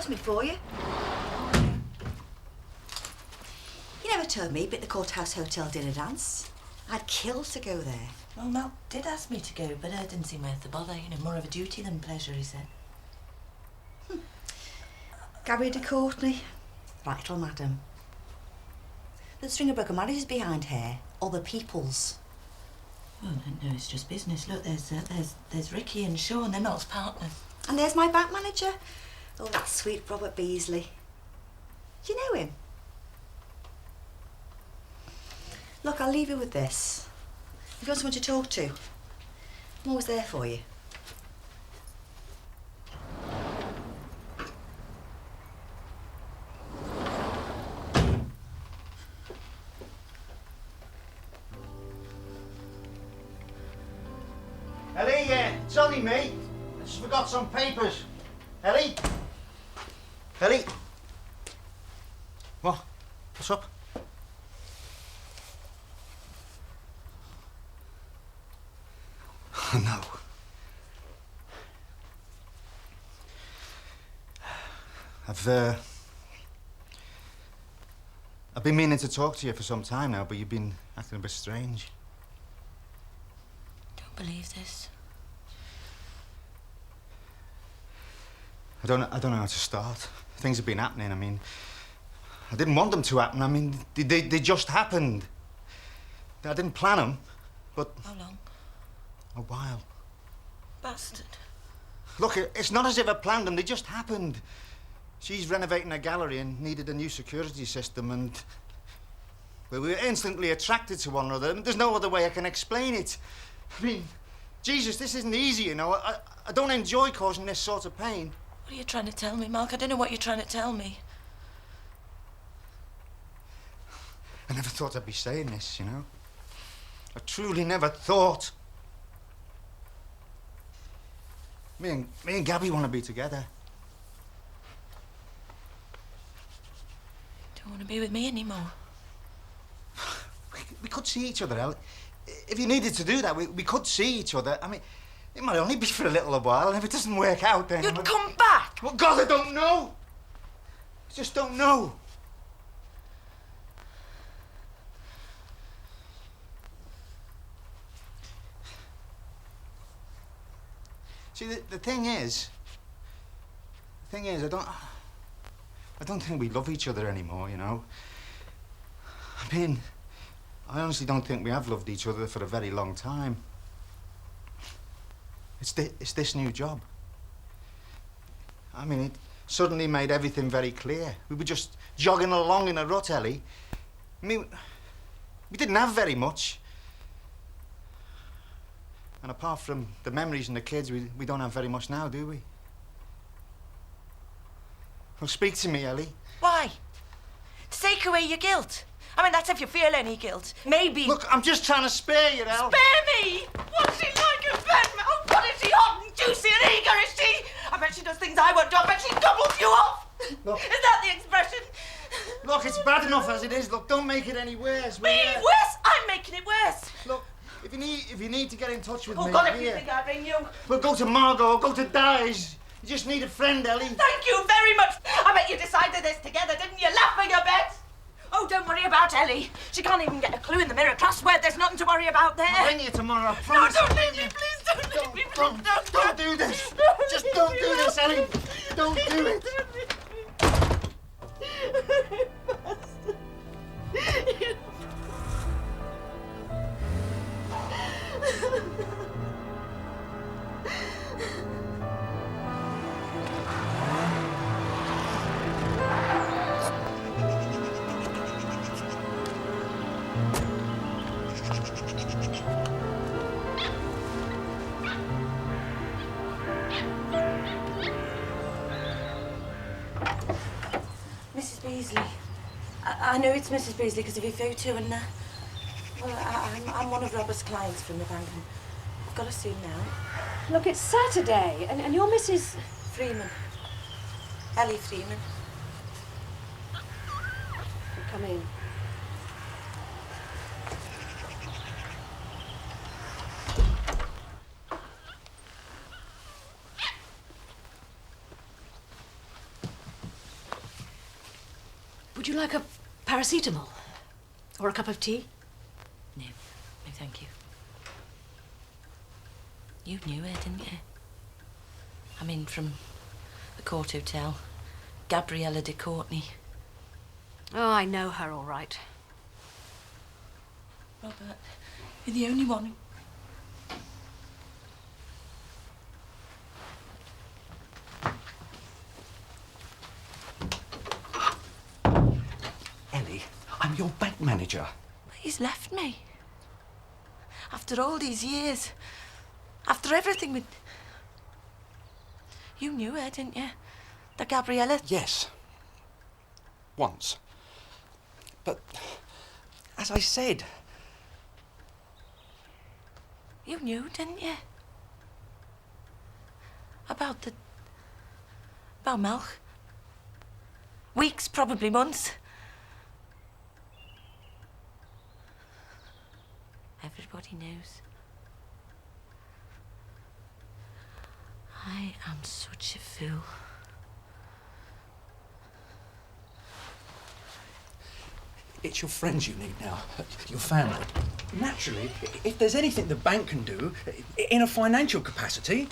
Me for you. You never told me but the Courthouse Hotel dinner dance. I'd kill to go there. Well, Mal did ask me to go, but it didn't seem worth the bother. You know, more of a duty than pleasure, he said. Gabby de Courtney. Right, little madam. the string of broken marriages behind here, or the people's? Well, no, it's just business. Look, there's Ricky and Sean, they're Mel's partners. And there's my bank manager. Oh, that sweet Robert Beasley. Do you know him? Look, I'll leave you with this. If you want someone to talk to, I'm always there for you. Ellie, it's only me. I just forgot some papers. Ellie? Ellie? What? What's up? Oh, no. I've been meaning to talk to you for some time now, but you've been acting a bit strange. Don't believe this. I don't know how to start. Things have been happening. I mean, I didn't want them to happen. I mean, they just happened. I didn't plan them, but... How long? A while. Bastard. Look, it's not as if I planned them. They just happened. She's renovating a gallery and needed a new security system, and well, we were instantly attracted to one another. There's no other way I can explain it. I mean, Jesus, this isn't easy, you know. I don't enjoy causing this sort of pain. What are you trying to tell me, Mark? I don't know what you're trying to tell me. I never thought I'd be saying this, you know. I truly never thought. Me and Gabby want to be together. Don't want to be with me anymore. We could see each other, Ellie. If you needed to do that, we could see each other. I mean, it might only be for a little while, and if it doesn't work out, then... You'd come back! Well, God, I don't know. I just don't know. See, the thing is, I don't think we love each other anymore, you know. I mean, I honestly don't think we have loved each other for a very long time. It's this new job. I mean, it suddenly made everything very clear. We were just jogging along in a rut, Ellie. I mean, we didn't have very much. And apart from the memories and the kids, we don't have very much now, do we? Well, speak to me, Ellie. Why? To take away your guilt. I mean, that's if you feel any guilt. Maybe... Look, I'm just trying to spare you, El. Spare me? What's she like in bed? Oh, God, is she hot and juicy and eager, is she? I bet she does things I won't do. I bet she doubles you off. Look. Is that the expression? Look, it's bad enough as it is. Look, don't make it any worse. Me? Worse? I'm making it worse. Look, if you need to get in touch with me... Oh, God, if here. you think I'd ring you... Well, go to Margot, go to Dyes. You just need a friend, Ellie. Thank you very much. I bet you decided this together, didn't you? Laughing a bit. Oh, don't worry about Ellie. She can't even get a clue in the mirror crossword. There's nothing to worry about there. I'll ring you tomorrow, I promise. No, don't leave me, please. Don't leave me, please. Don't do this. Just don't do this, Ellie. Don't do it. Mrs. Beasley. I know it's Mrs. Beasley because of your photo and, well, I'm one of Robert's clients from the bank and I've got to see him now. Look, it's Saturday and you're Mrs... Freeman. Ellie Freeman. Come in. Would you like a paracetamol? Or a cup of tea? No, thank you. You knew her, didn't you? I mean, from the Court Hotel. Gabriella de Courtney. Oh, I know her all right. Robert, you're the only one who... Ellie, I'm your bank manager. He's left me. After all these years. After everything with... You knew her, didn't you? The Gabriella... Yes. Once. But, as I said... You knew, didn't you? About Malch. Weeks, probably months. Everybody knows. I am such a fool. It's your friends you need now, your family. Naturally, if there's anything the bank can do, in a financial capacity...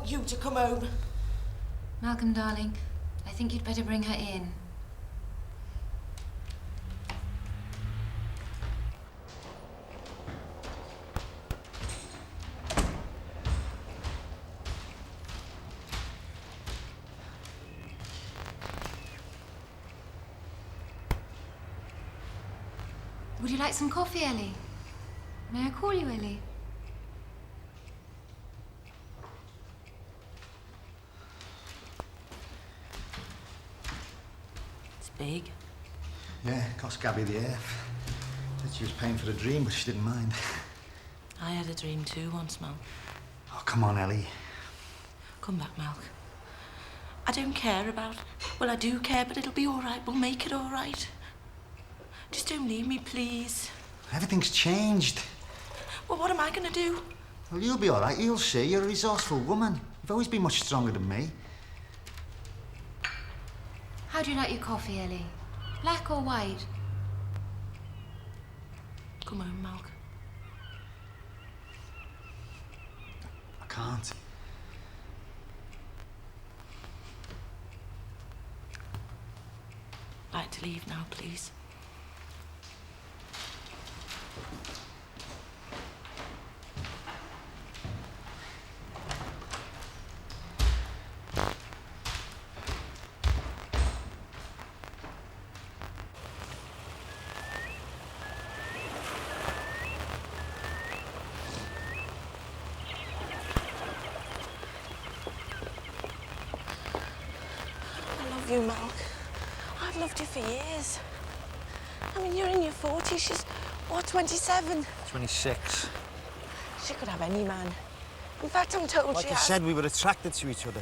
You to come home. Malcolm, darling, I think you'd better bring her in. Would you like some coffee, Ellie? May I call you Ellie? Big. Yeah, cost Gabby the earth. Said she was paying for the dream, but she didn't mind. I had a dream too once, Mal. Oh, come on, Ellie. Come back, Malk. I don't care about... Well, I do care, but it'll be all right. We'll make it all right. Just don't leave me, please. Everything's changed. Well, what am I going to do? Well, you'll be all right. You'll see. You're a resourceful woman. You've always been much stronger than me. How do you like your coffee, Ellie? Black or white? Come home, Malk. I can't. I'd like to leave now, please. love you, Mal. I've loved you for years. I mean, you're in your 40s. She's, what, 27? 26. She could have any man. In fact, I'm told Like she I has. said, we were attracted to each other.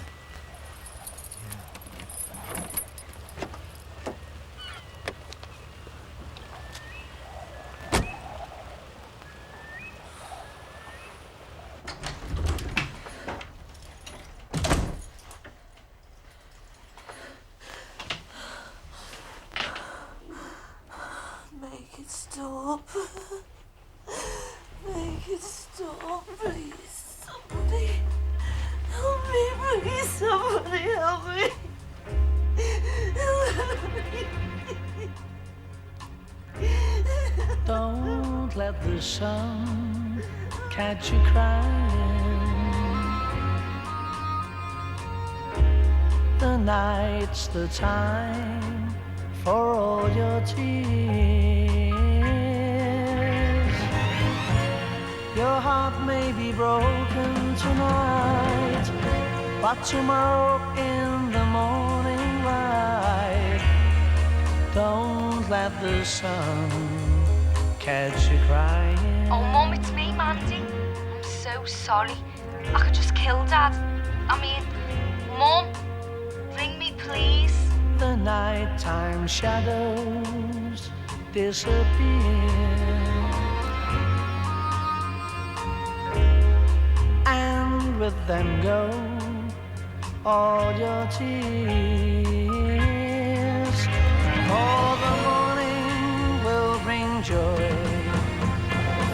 Make it stop. Make it stop, please. Somebody help me, please. Somebody help me. Don't let the sun catch you crying. The night's the time for all your tears. Your heart may be broken tonight, but tomorrow in the morning light, don't let the sun catch you crying. Oh, Mum, it's me, Mandy. I'm so sorry. I could just kill Dad. I mean, Mum, ring me, please. The nighttime shadows disappear, and with them go all your tears. For the morning will bring joy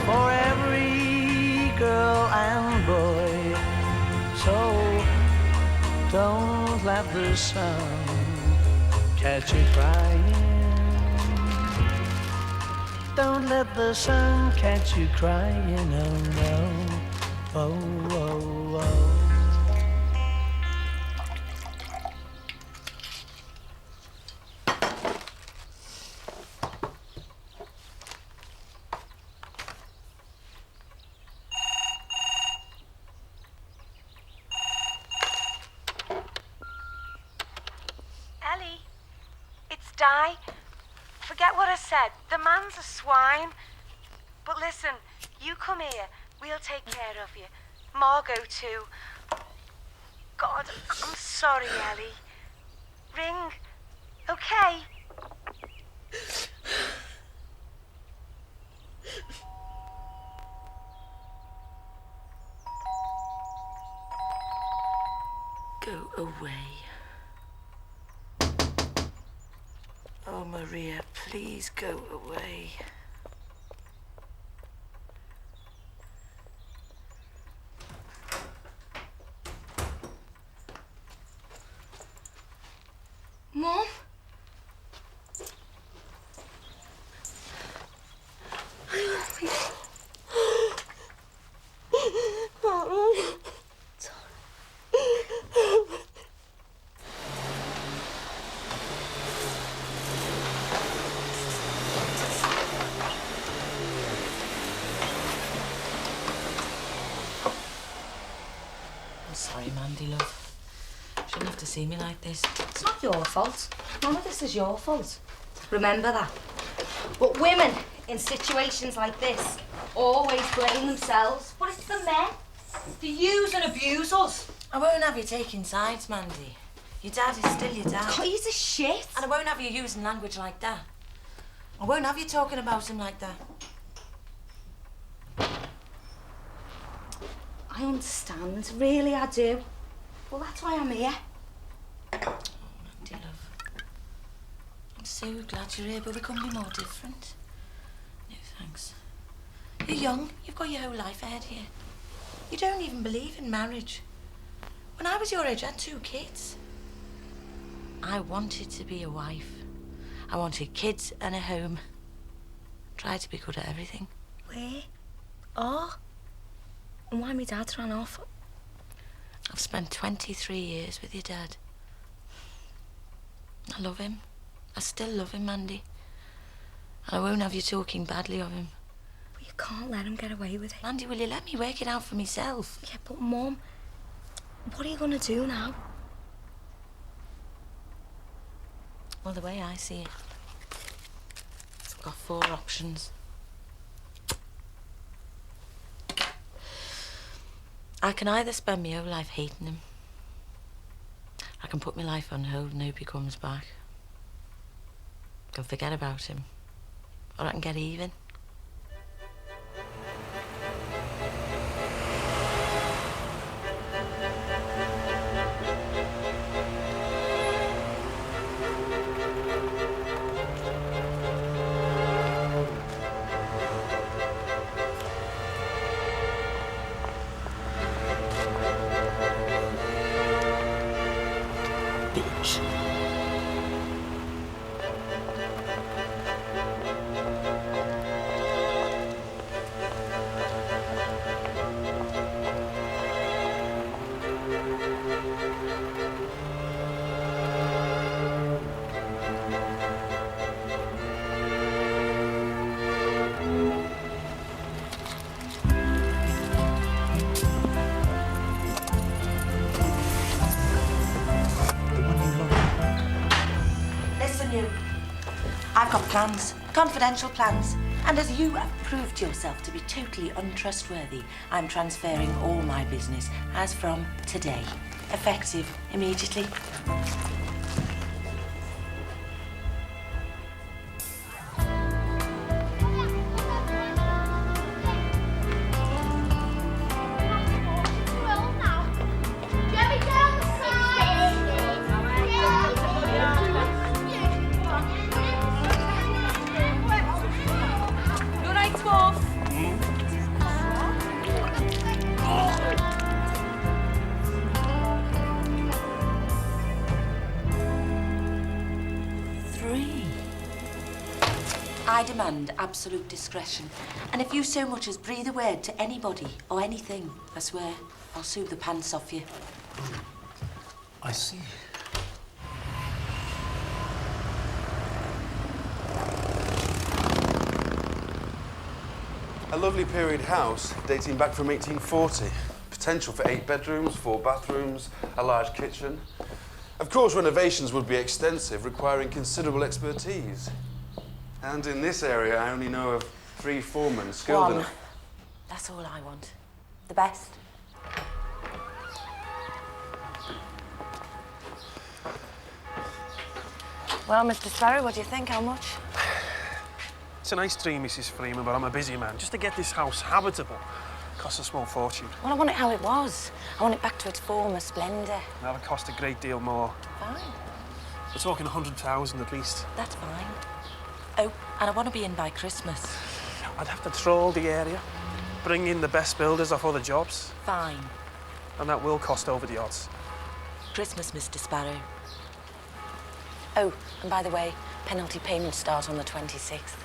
for every girl and boy. So don't let the sun catch you crying. Don't let the sun catch you crying, oh no, oh, oh, oh. Ellie, it's Di. Forget what I said. The man's a swine. But listen, you come here. We'll take care of you. Margot too. God, I'm sorry, Ellie. Ring, okay? Go away. Oh, Maria, please go away. Mum? I'm sorry, Mandy, love. Shouldn't have to see me like this. It's not your fault. None of this is your fault. Remember that. But women in situations like this always blame themselves. But it's the men. They use and abuse us. I won't have you taking sides, Mandy. Your dad is still your dad. God, he's a shit. And I won't have you using language like that. I won't have you talking about him like that. I understand, really I do. Well, that's why I'm here. Oh, Mandy, love. I'm so glad you're here, but we couldn't be more different. No, thanks. You're young. You've got your whole life ahead here. You don't even believe in marriage. When I was your age, I had 2 kids. I wanted to be a wife. I wanted kids and a home. Tried to be good at everything. Where? Oh? And why my dad ran off? I've spent 23 years with your dad. I love him. I still love him, Mandy. And I won't have you talking badly of him. But you can't let him get away with it. Mandy, will you let me work it out for myself? Yeah, but Mum, what are you gonna do now? Well, the way I see it, I've got 4 options. I can either spend my whole life hating him, I can put my life on hold and hope he comes back. I can forget about him, or I can get even. I've got plans, confidential plans. And as you have proved yourself to be totally untrustworthy, I'm transferring all my business as from today, effective immediately. I demand absolute discretion. And if you so much as breathe a word to anybody or anything, I swear, I'll sue the pants off you. I see. A lovely period house dating back from 1840. Potential for 8 bedrooms, 4 bathrooms, a large kitchen. Of course, renovations would be extensive, requiring considerable expertise. And in this area, I only know of 3 foremen skilled One. enough. That's all I want. The best. Well, Mr. Sparrow, what do you think? How much? It's a nice dream, Mrs. Freeman, but I'm a busy man. Just to get this house habitable costs a small fortune. Well, I want it how it was. I want it back to its former splendour. That'll cost a great deal more. Fine. We're talking 100,000 at least. That's fine. Oh, and I want to be in by Christmas. I'd have to troll the area, bring in the best builders off other jobs. Fine. And that will cost over the odds. Christmas, Mr. Sparrow. Oh, and by the way, penalty payments start on the 26th.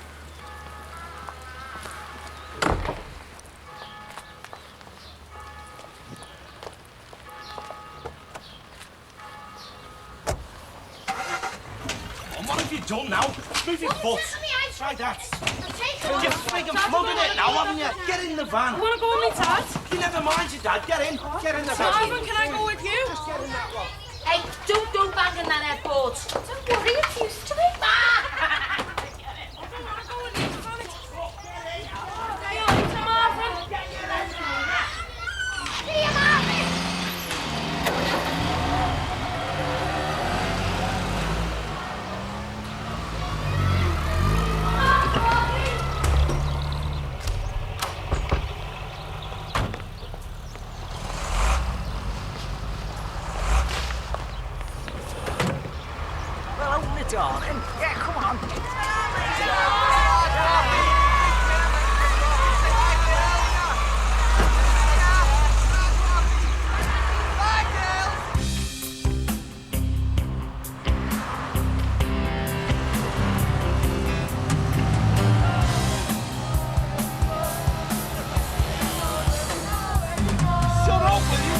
What have you done now? Move your foot. Try that. You're friggin' flooding it now, haven't you? Get in the van. I want to go with my dad. You never mind your dad. Get in. Get in the van. Simon, can I go with you? Just get in that one. Hey, don't go banging that headboard. Don't worry, it's used to it. Darling. Yeah, come on. Shut up, will you?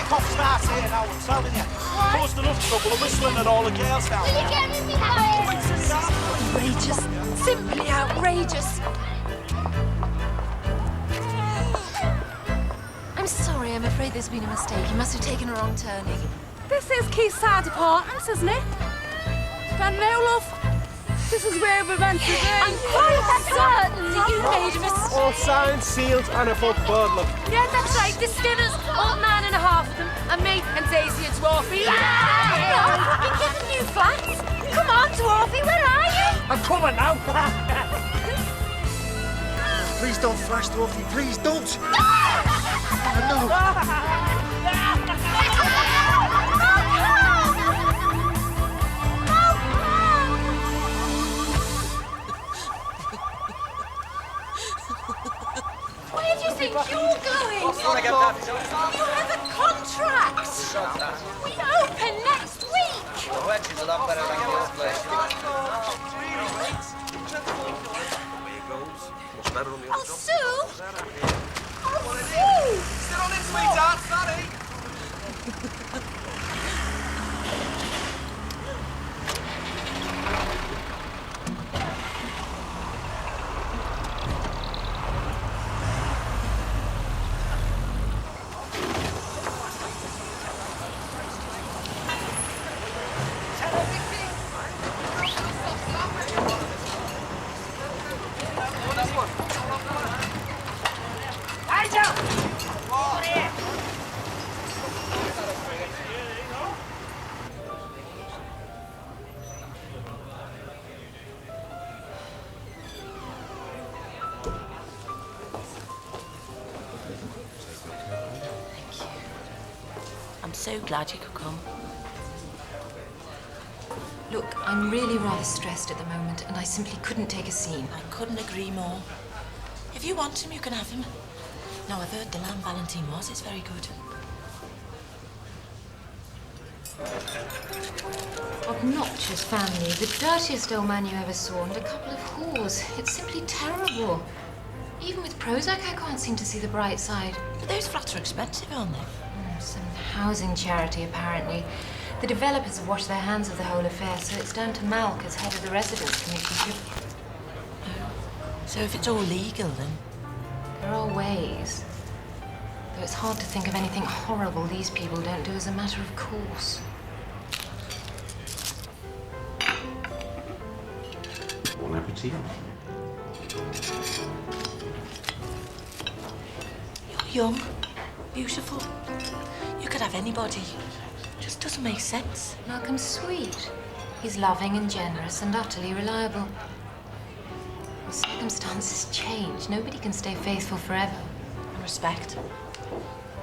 pop stars here now, I'm telling you. Caused enough trouble and whistling at all the girls down. Will you get me behind? Outrageous. Simply outrageous. I'm sorry, I'm afraid there's been a mistake. You must have taken a wrong turning. This is Quayside Apartments, isn't it? Don't know, love. This is where we're meant to be. I'm quite certain that you made a mistake. All signed, sealed, and above board, look. Yeah, that's right. The Stinners, all 9 and a half of them, and me and Daisy and Dwarfy. You're getting new flats. Come on, Dwarfy, where are you? I'm coming now. Please don't flash, Dwarfy. Please don't. Where do you think you're going? You have a contract. We open next week. The wedges a lot better than your place. Oh, Sue! Oh, Sue! Sit on in, sweetheart, sorry. I'm so glad you could come. Look, I'm really rather stressed at the moment, and I simply couldn't take a scene. I couldn't agree more. If you want him, you can have him. Now, I've heard the lamb Valentine was. It's very good. Obnoxious family, the dirtiest old man you ever saw, and a couple of whores. It's simply terrible. Even with Prozac, I can't seem to see the bright side. But those flats are expensive, aren't they? Some housing charity, apparently. The developers have washed their hands of the whole affair, so it's down to Malk as head of the residence committee. So if it's all legal, then? There are ways. Though it's hard to think of anything horrible these people don't do as a matter of course. Bon appetit. You're young, beautiful. You could have anybody. Just doesn't make sense. Malcolm's sweet. He's loving and generous and utterly reliable. Well, circumstances change. Nobody can stay faithful forever. Respect.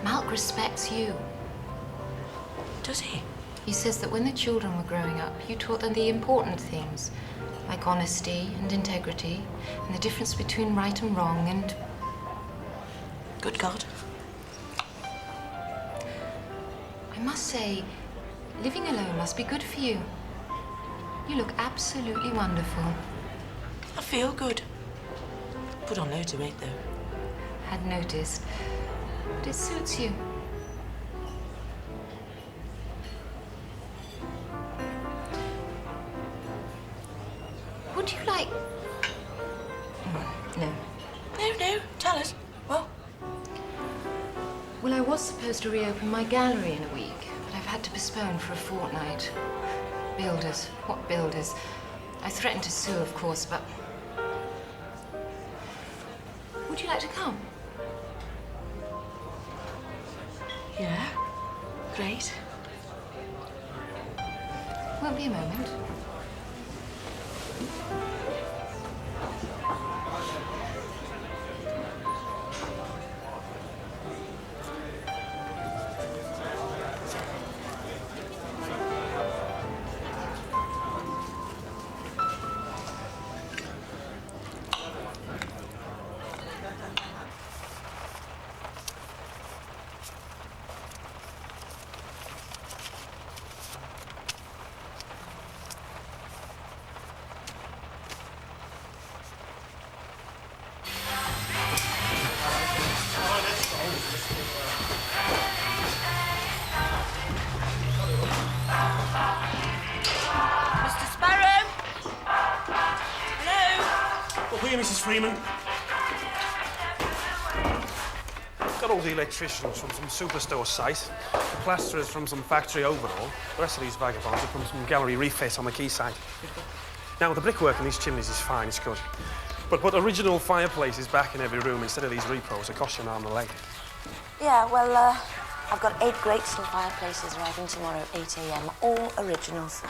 Malk respects you. Does he? He says that when the children were growing up, you taught them the important things, like honesty and integrity, and the difference between right and wrong, and... Good God. I must say, living alone must be good for you. You look absolutely wonderful. I feel good. Put on loads of weight, though. Had noticed. But it suits you. Would you like... No. No, tell us. What? Well, I was supposed to reopen my gallery in a week, but I've had to postpone for a fortnight. Builders. What builders? I threatened to sue, of course, but... Would you like to come? Yeah. Great. Won't be a moment. Mrs. Freeman. Got all the electricians from some superstore site, the plasterers from some factory overhaul, the rest of these vagabonds are from some gallery refit on the quayside. Now, the brickwork in these chimneys is fine, it's good. But put original fireplaces back in every room instead of these repos, it costs you an arm and a leg. Yeah, well, I've got 8 great steel fireplaces arriving tomorrow at 8 a.m. All originals.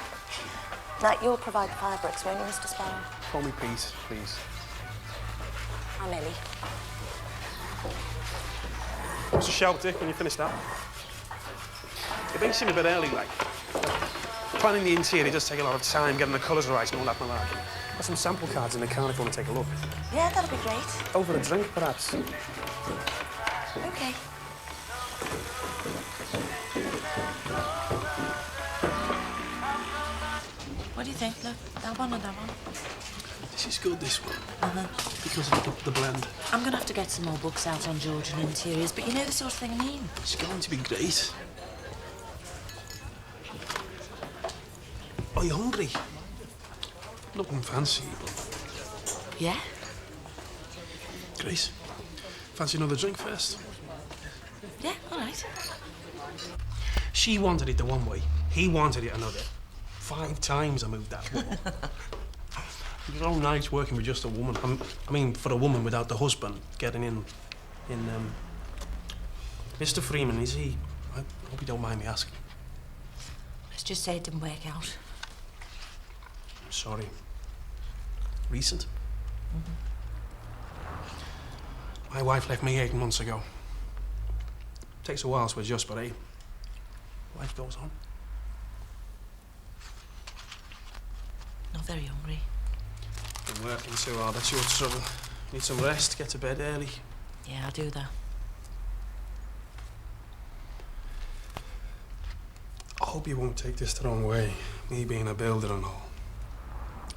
Now, you'll provide the fire bricks, won't you, Mr. Sparrow? Call me Pete, please. I'm Ellie. What's a shout, Dick, when you finish that? It may seem a bit early, like. Planning the interior does take a lot of time, getting the colours right and all that malarkey. Got some sample cards in the car if you want to take a look. Yeah, that'll be great. Over a drink, perhaps. Okay. What do you think? Look, that one or that one? This is good, this one. Uh-huh. Because of the blend. I'm going to have to get some more books out on Georgian interiors, but you know the sort of thing I mean. It's going to be great. Are you hungry? Nothing fancy, but... Yeah? Grace, fancy another drink first? Yeah, all right. She wanted it the one way, he wanted it another. 5 times I moved that wall. It was all nice working with just a woman. I mean, for a woman without the husband getting in. Mr. Freeman, is he? I hope you don't mind me asking. Let's just say it didn't work out. I'm sorry. Recent? My wife left me 8 months ago. Takes a while to adjust, but hey, life goes on. Not very hungry. Been working too hard, that's your trouble. Need some rest, get to bed early. Yeah, I'll do that. I hope you won't take this the wrong way, me being a builder and all.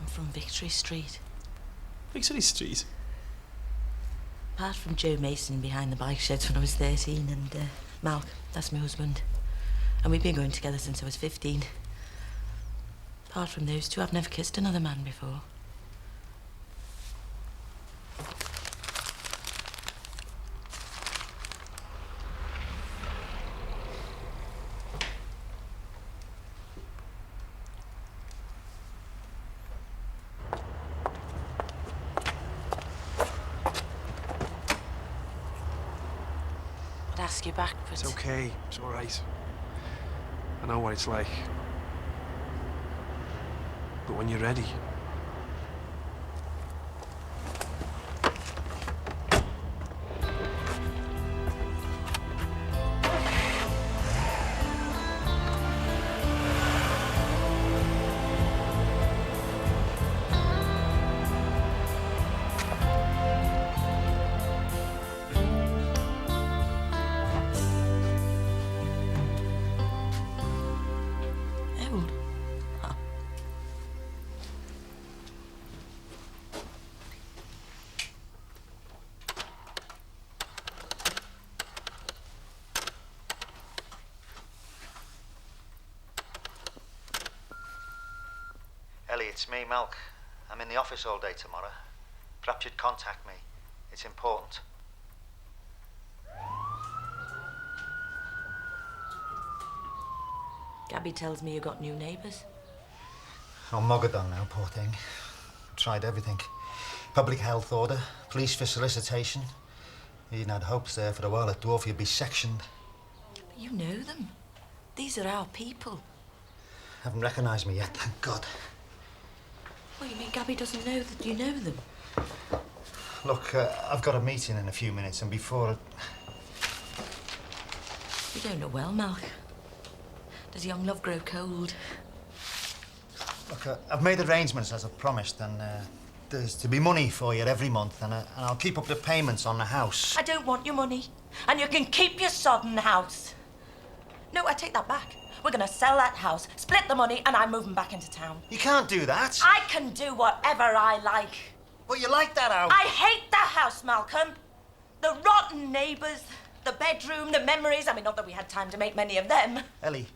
I'm from Victory Street. Victory Street? Apart from Joe Mason behind the bike sheds when I was 13 and Malk, that's my husband. And we've been going together since I was 15. Apart from those two, I've never kissed another man before. I'd ask you back, but... It's okay, it's all right. I know what it's like. But when you're ready... Ellie, it's me, Malk. I'm in the office all day tomorrow. Perhaps you'd contact me. It's important. Gabby tells me you got new neighbours. I'm Mogadon now, poor thing. Tried everything. Public health order, police for solicitation. Even had hopes there for a while that Dwarf would be sectioned. But you know them. These are our people. Haven't recognised me yet, thank God. Well, you mean Gabby doesn't know that you know them? Look, I've got a meeting in a few minutes, and before... You don't know well, Malk. Does young love grow cold? Look, I've made arrangements as I promised, and there's to be money for you every month, and I'll keep up the payments on the house. I don't want your money, and you can keep your sodden house. No, I take that back. We're going to sell that house, split the money, and I'm moving back into town. You can't do that. I can do whatever I like. Well, you like that house. I hate the house, Malcolm. The rotten neighbours, the bedroom, the memories. I mean, not that we had time to make many of them. Ellie,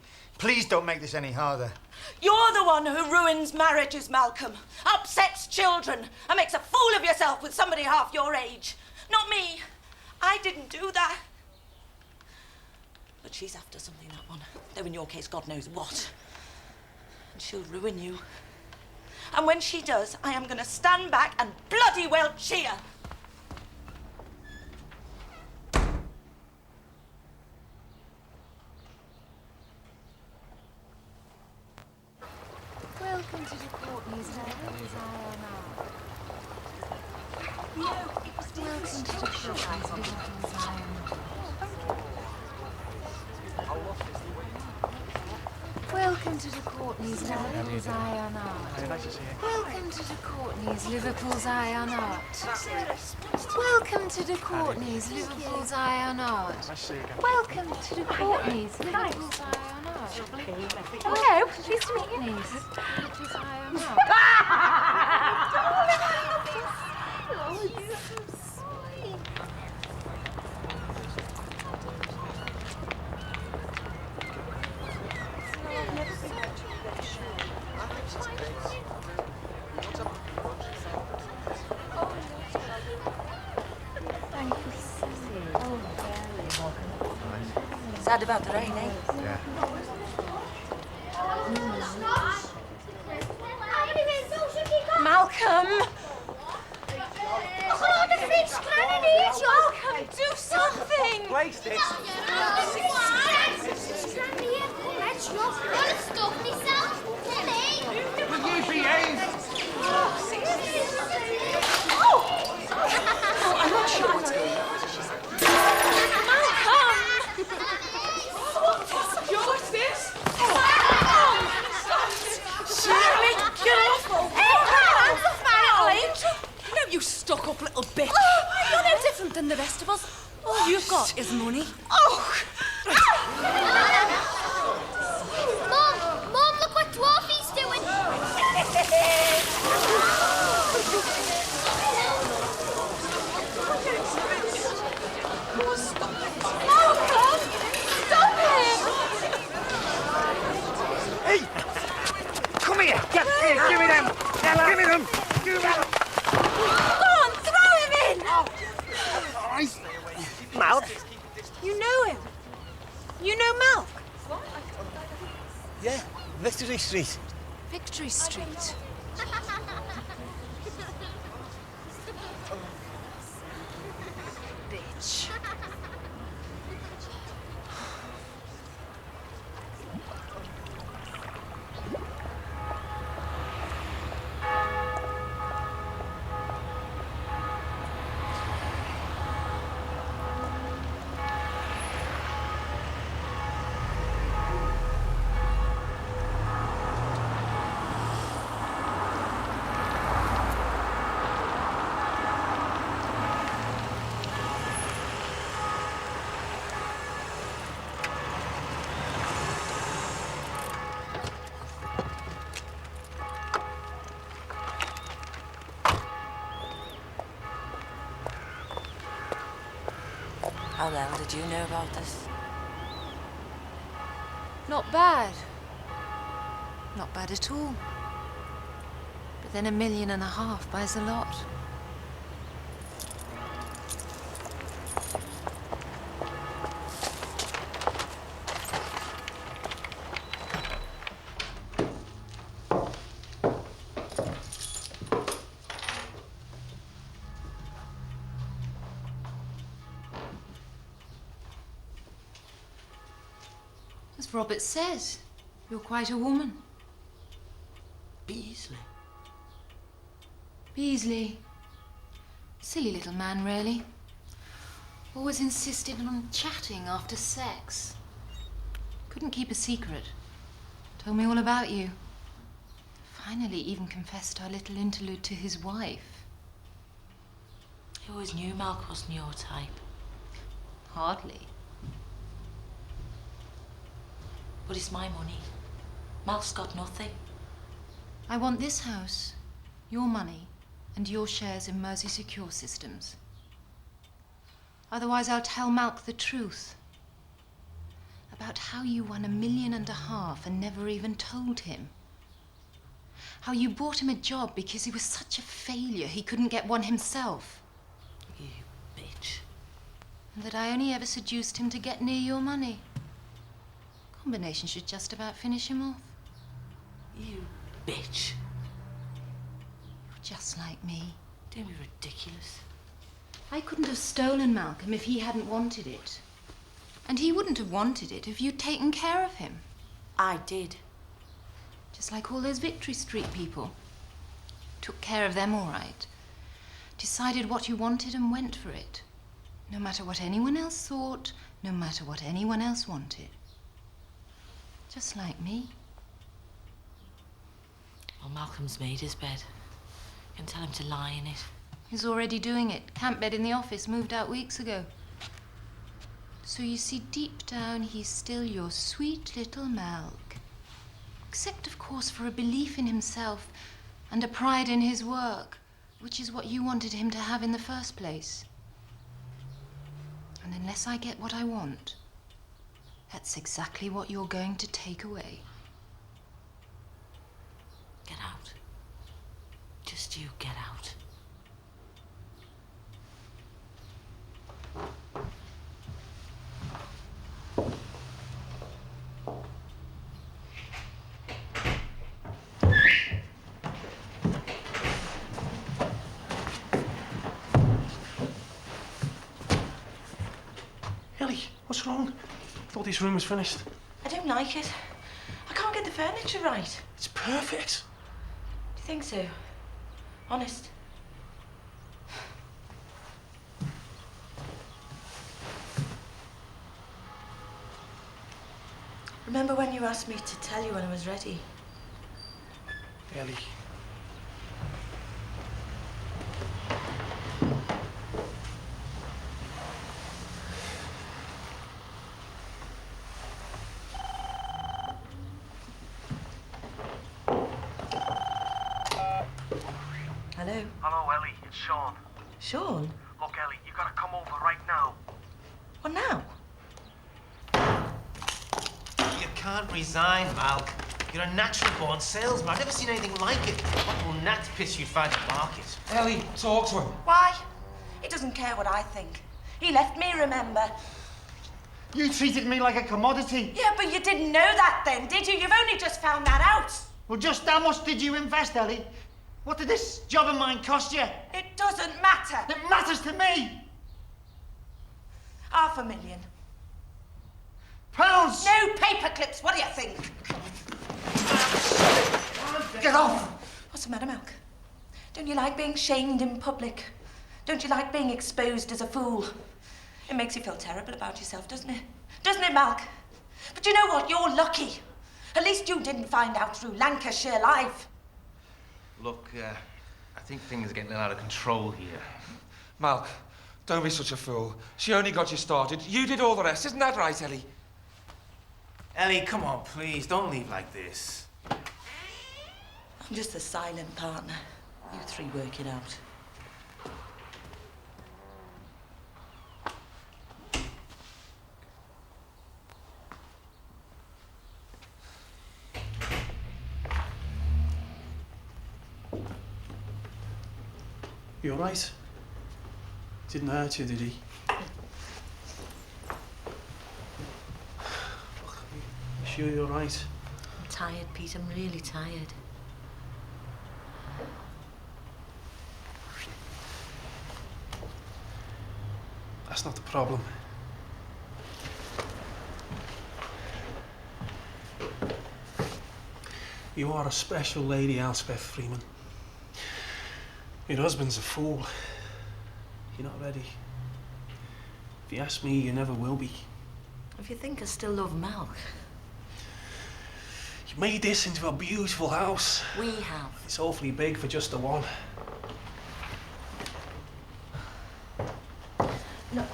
Please don't make this any harder. You're the one who ruins marriages, Malcolm. Upsets children and makes a fool of yourself with somebody half your age. Not me. I didn't do that. But she's after something, that one. Though in your case, God knows what. And she'll ruin you. And when she does, I am going to stand back and bloody well cheer. Welcome to the Courtney's Welcome to the Courtney's Welcome to the Courtney's Liverpool's Eye on Art. Welcome to the Courtney's Liverpool's Eye on Art. Welcome to the Courtney's Liverpool's Eye on Art. Welcome to the Courtney's Liverpool's Eye on Art. Hello, pleased to meet you. Liverpool's Eye on Art. Oh, you're so sweet. Thank you, Susie. Oh, very welcome. Sad about the rain, eh? Yeah. Malcolm! Malcolm, do something! Place this. Will you behave? I'm not shouting. Malcolm! What's this? Shirley, get off! Hey, hands off my Angel! No, you stuck-up little bitch. You're no different than the rest of us. All you've got is money. Oh! Mom, look what Dwarfy's doing. Malcolm! Stop him! Hey! Come here! Get here! Give me them! Give me them! Give me them! Go on, throw him in! Malk? You know him. You know Malk. Yeah, Victory Street. Victory Street. Bitch. How the hell did you know about this? Not bad. Not bad at all. But then $1.5 million buys a lot. As Robert says, you're quite a woman. Beasley. Beasley. Silly little man, really. Always insisted on chatting after sex. Couldn't keep a secret. Told me all about you. Finally even confessed our little interlude to his wife. I always knew Malk wasn't your type. Hardly. But it's my money. Malk's got nothing. I want this house, your money, and your shares in Mersey Secure Systems. Otherwise, I'll tell Malk the truth about how you won $1.5 million and never even told him. How you bought him a job because he was such a failure he couldn't get one himself. You bitch. And that I only ever seduced him to get near your money. Combination should just about finish him off. You bitch. You're just like me. Don't be ridiculous. I couldn't have stolen Malcolm if he hadn't wanted it. And he wouldn't have wanted it if you'd taken care of him. I did. Just like all those Victory Street people. Took care of them all right. Decided what you wanted and went for it. No matter what anyone else thought, no matter what anyone else wanted. Just like me. Well, Malcolm's made his bed. You can tell him to lie in it. He's already doing it. Camp bed in the office, moved out weeks ago. So you see, deep down, he's still your sweet little Malc. Except, of course, for a belief in himself and a pride in his work, which is what you wanted him to have in the first place. And unless I get what I want, that's exactly what you're going to take away. Get out. Just you get out. Ellie, what's wrong? I thought this room was finished. I don't like it. I can't get the furniture right. It's perfect. Do you think so? Honest? Remember when you asked me to tell you when I was ready? Ellie. Hello? Hello, Ellie. It's Sean. Sean? Look, Ellie, you gotta come over right now. What now? You can't resign, Malc. You're a natural-born salesman. I've never seen anything like it. What will gnat piss you'd find in the market? Ellie, talk to him. Why? He doesn't care what I think. He left me, remember? You treated me like a commodity. Yeah, but you didn't know that then, did you? You've only just found that out. Well, just how much did you invest, Ellie? What did this job of mine cost you? It doesn't matter. It matters to me. £500,000. Pounds? No paper clips. What do you think? Get off! What's the matter, Malc? Don't you like being shamed in public? Don't you like being exposed as a fool? It makes you feel terrible about yourself, doesn't it? Doesn't it, Malc? But you know what? You're lucky. At least you didn't find out through Lancashire Live. Look, I think things are getting out of control here. Malc, don't be such a fool. She only got you started. You did all the rest. Isn't that right, Ellie? Ellie, come on, please. Don't leave like this. I'm just a silent partner. You three work it out. You all right? Didn't hurt you, did he? You sure you're all right? I'm tired, Pete. I'm really tired. That's not the problem. You are a special lady, Elspeth Freeman. Your husband's a fool. You're not ready. If you ask me, you never will be. If you think I still love Malc. You made this into a beautiful house. We have. It's awfully big for just the one. No.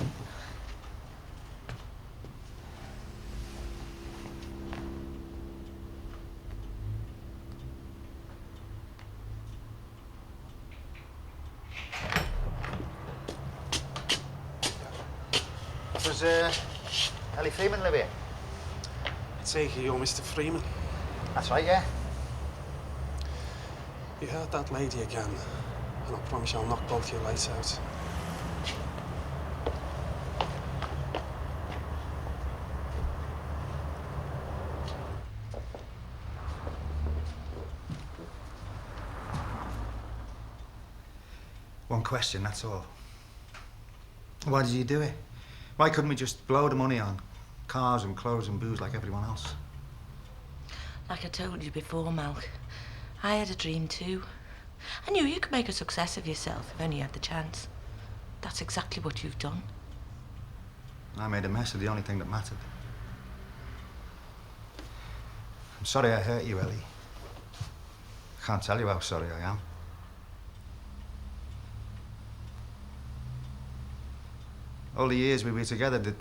Does Ellie Freeman live here? take it you're Mr. Freeman. That's right, yeah. You heard that lady again, and I promise I'll knock both your lights out. One question, that's all. Why did you do it? Why couldn't we just blow the money on cars and clothes and booze like everyone else? Like I told you before, Malk, I had a dream too. I knew you could make a success of yourself if only you had the chance. That's exactly what you've done. I made a mess of the only thing that mattered. I'm sorry I hurt you, Ellie. I can't tell you how sorry I am. All the years we were together, did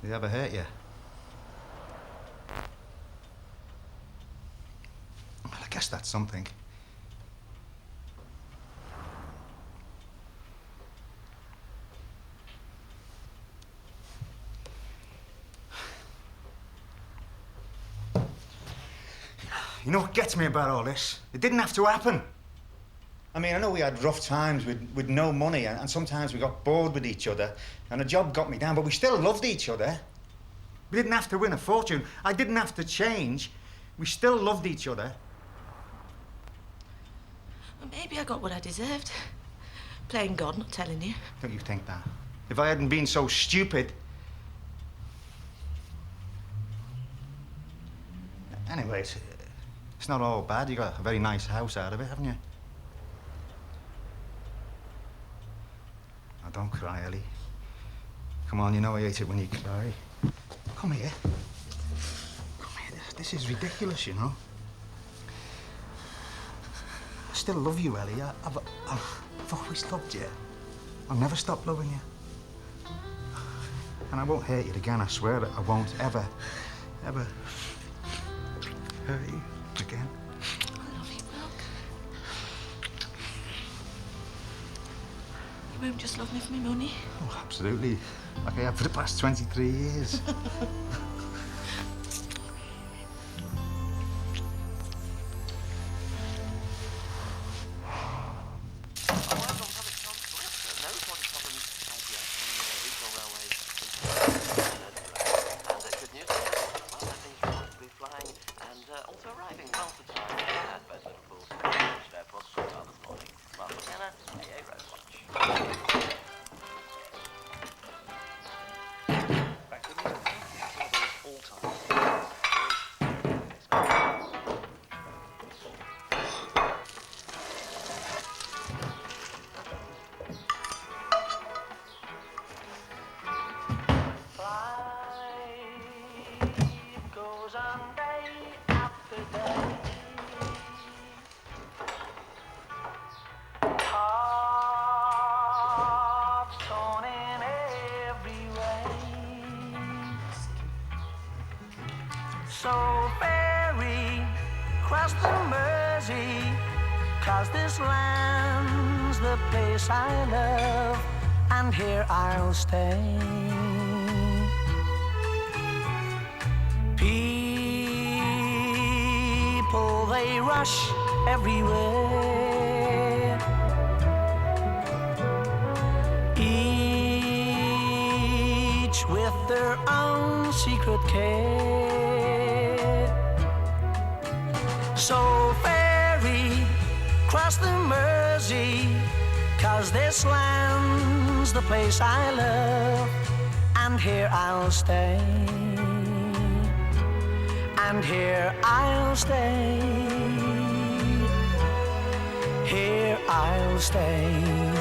they ever hurt you? Well, I guess that's something. You know what gets me about all this? It didn't have to happen. I mean, I know we had rough times with no money, and sometimes we got bored with each other, and a job got me down, but we still loved each other. We didn't have to win a fortune. I didn't have to change. We still loved each other. Well, maybe I got what I deserved. Playing God, not telling you. Don't you think that? If I hadn't been so stupid... Anyways, it's not all bad. You got a very nice house out of it, haven't you? Now, don't cry, Ellie. Come on, you know I hate it when you cry. Come here. Come here. This is ridiculous, you know. I still love you, Ellie. I've always loved you. I'll never stop loving you. And I won't hurt you again, I swear that I won't ever hurt you again. I love you, Malk. You won't just love me for my money? Oh, absolutely. Like I have for the past 23 years. So ferry, cross the Mersey, 'cause this land's the place I love, and here I'll stay. People, they rush everywhere. Each with their own secret care. So ferry, cross the Mersey, 'cause this land's the place I love, and here I'll stay, and here I'll stay, here I'll stay.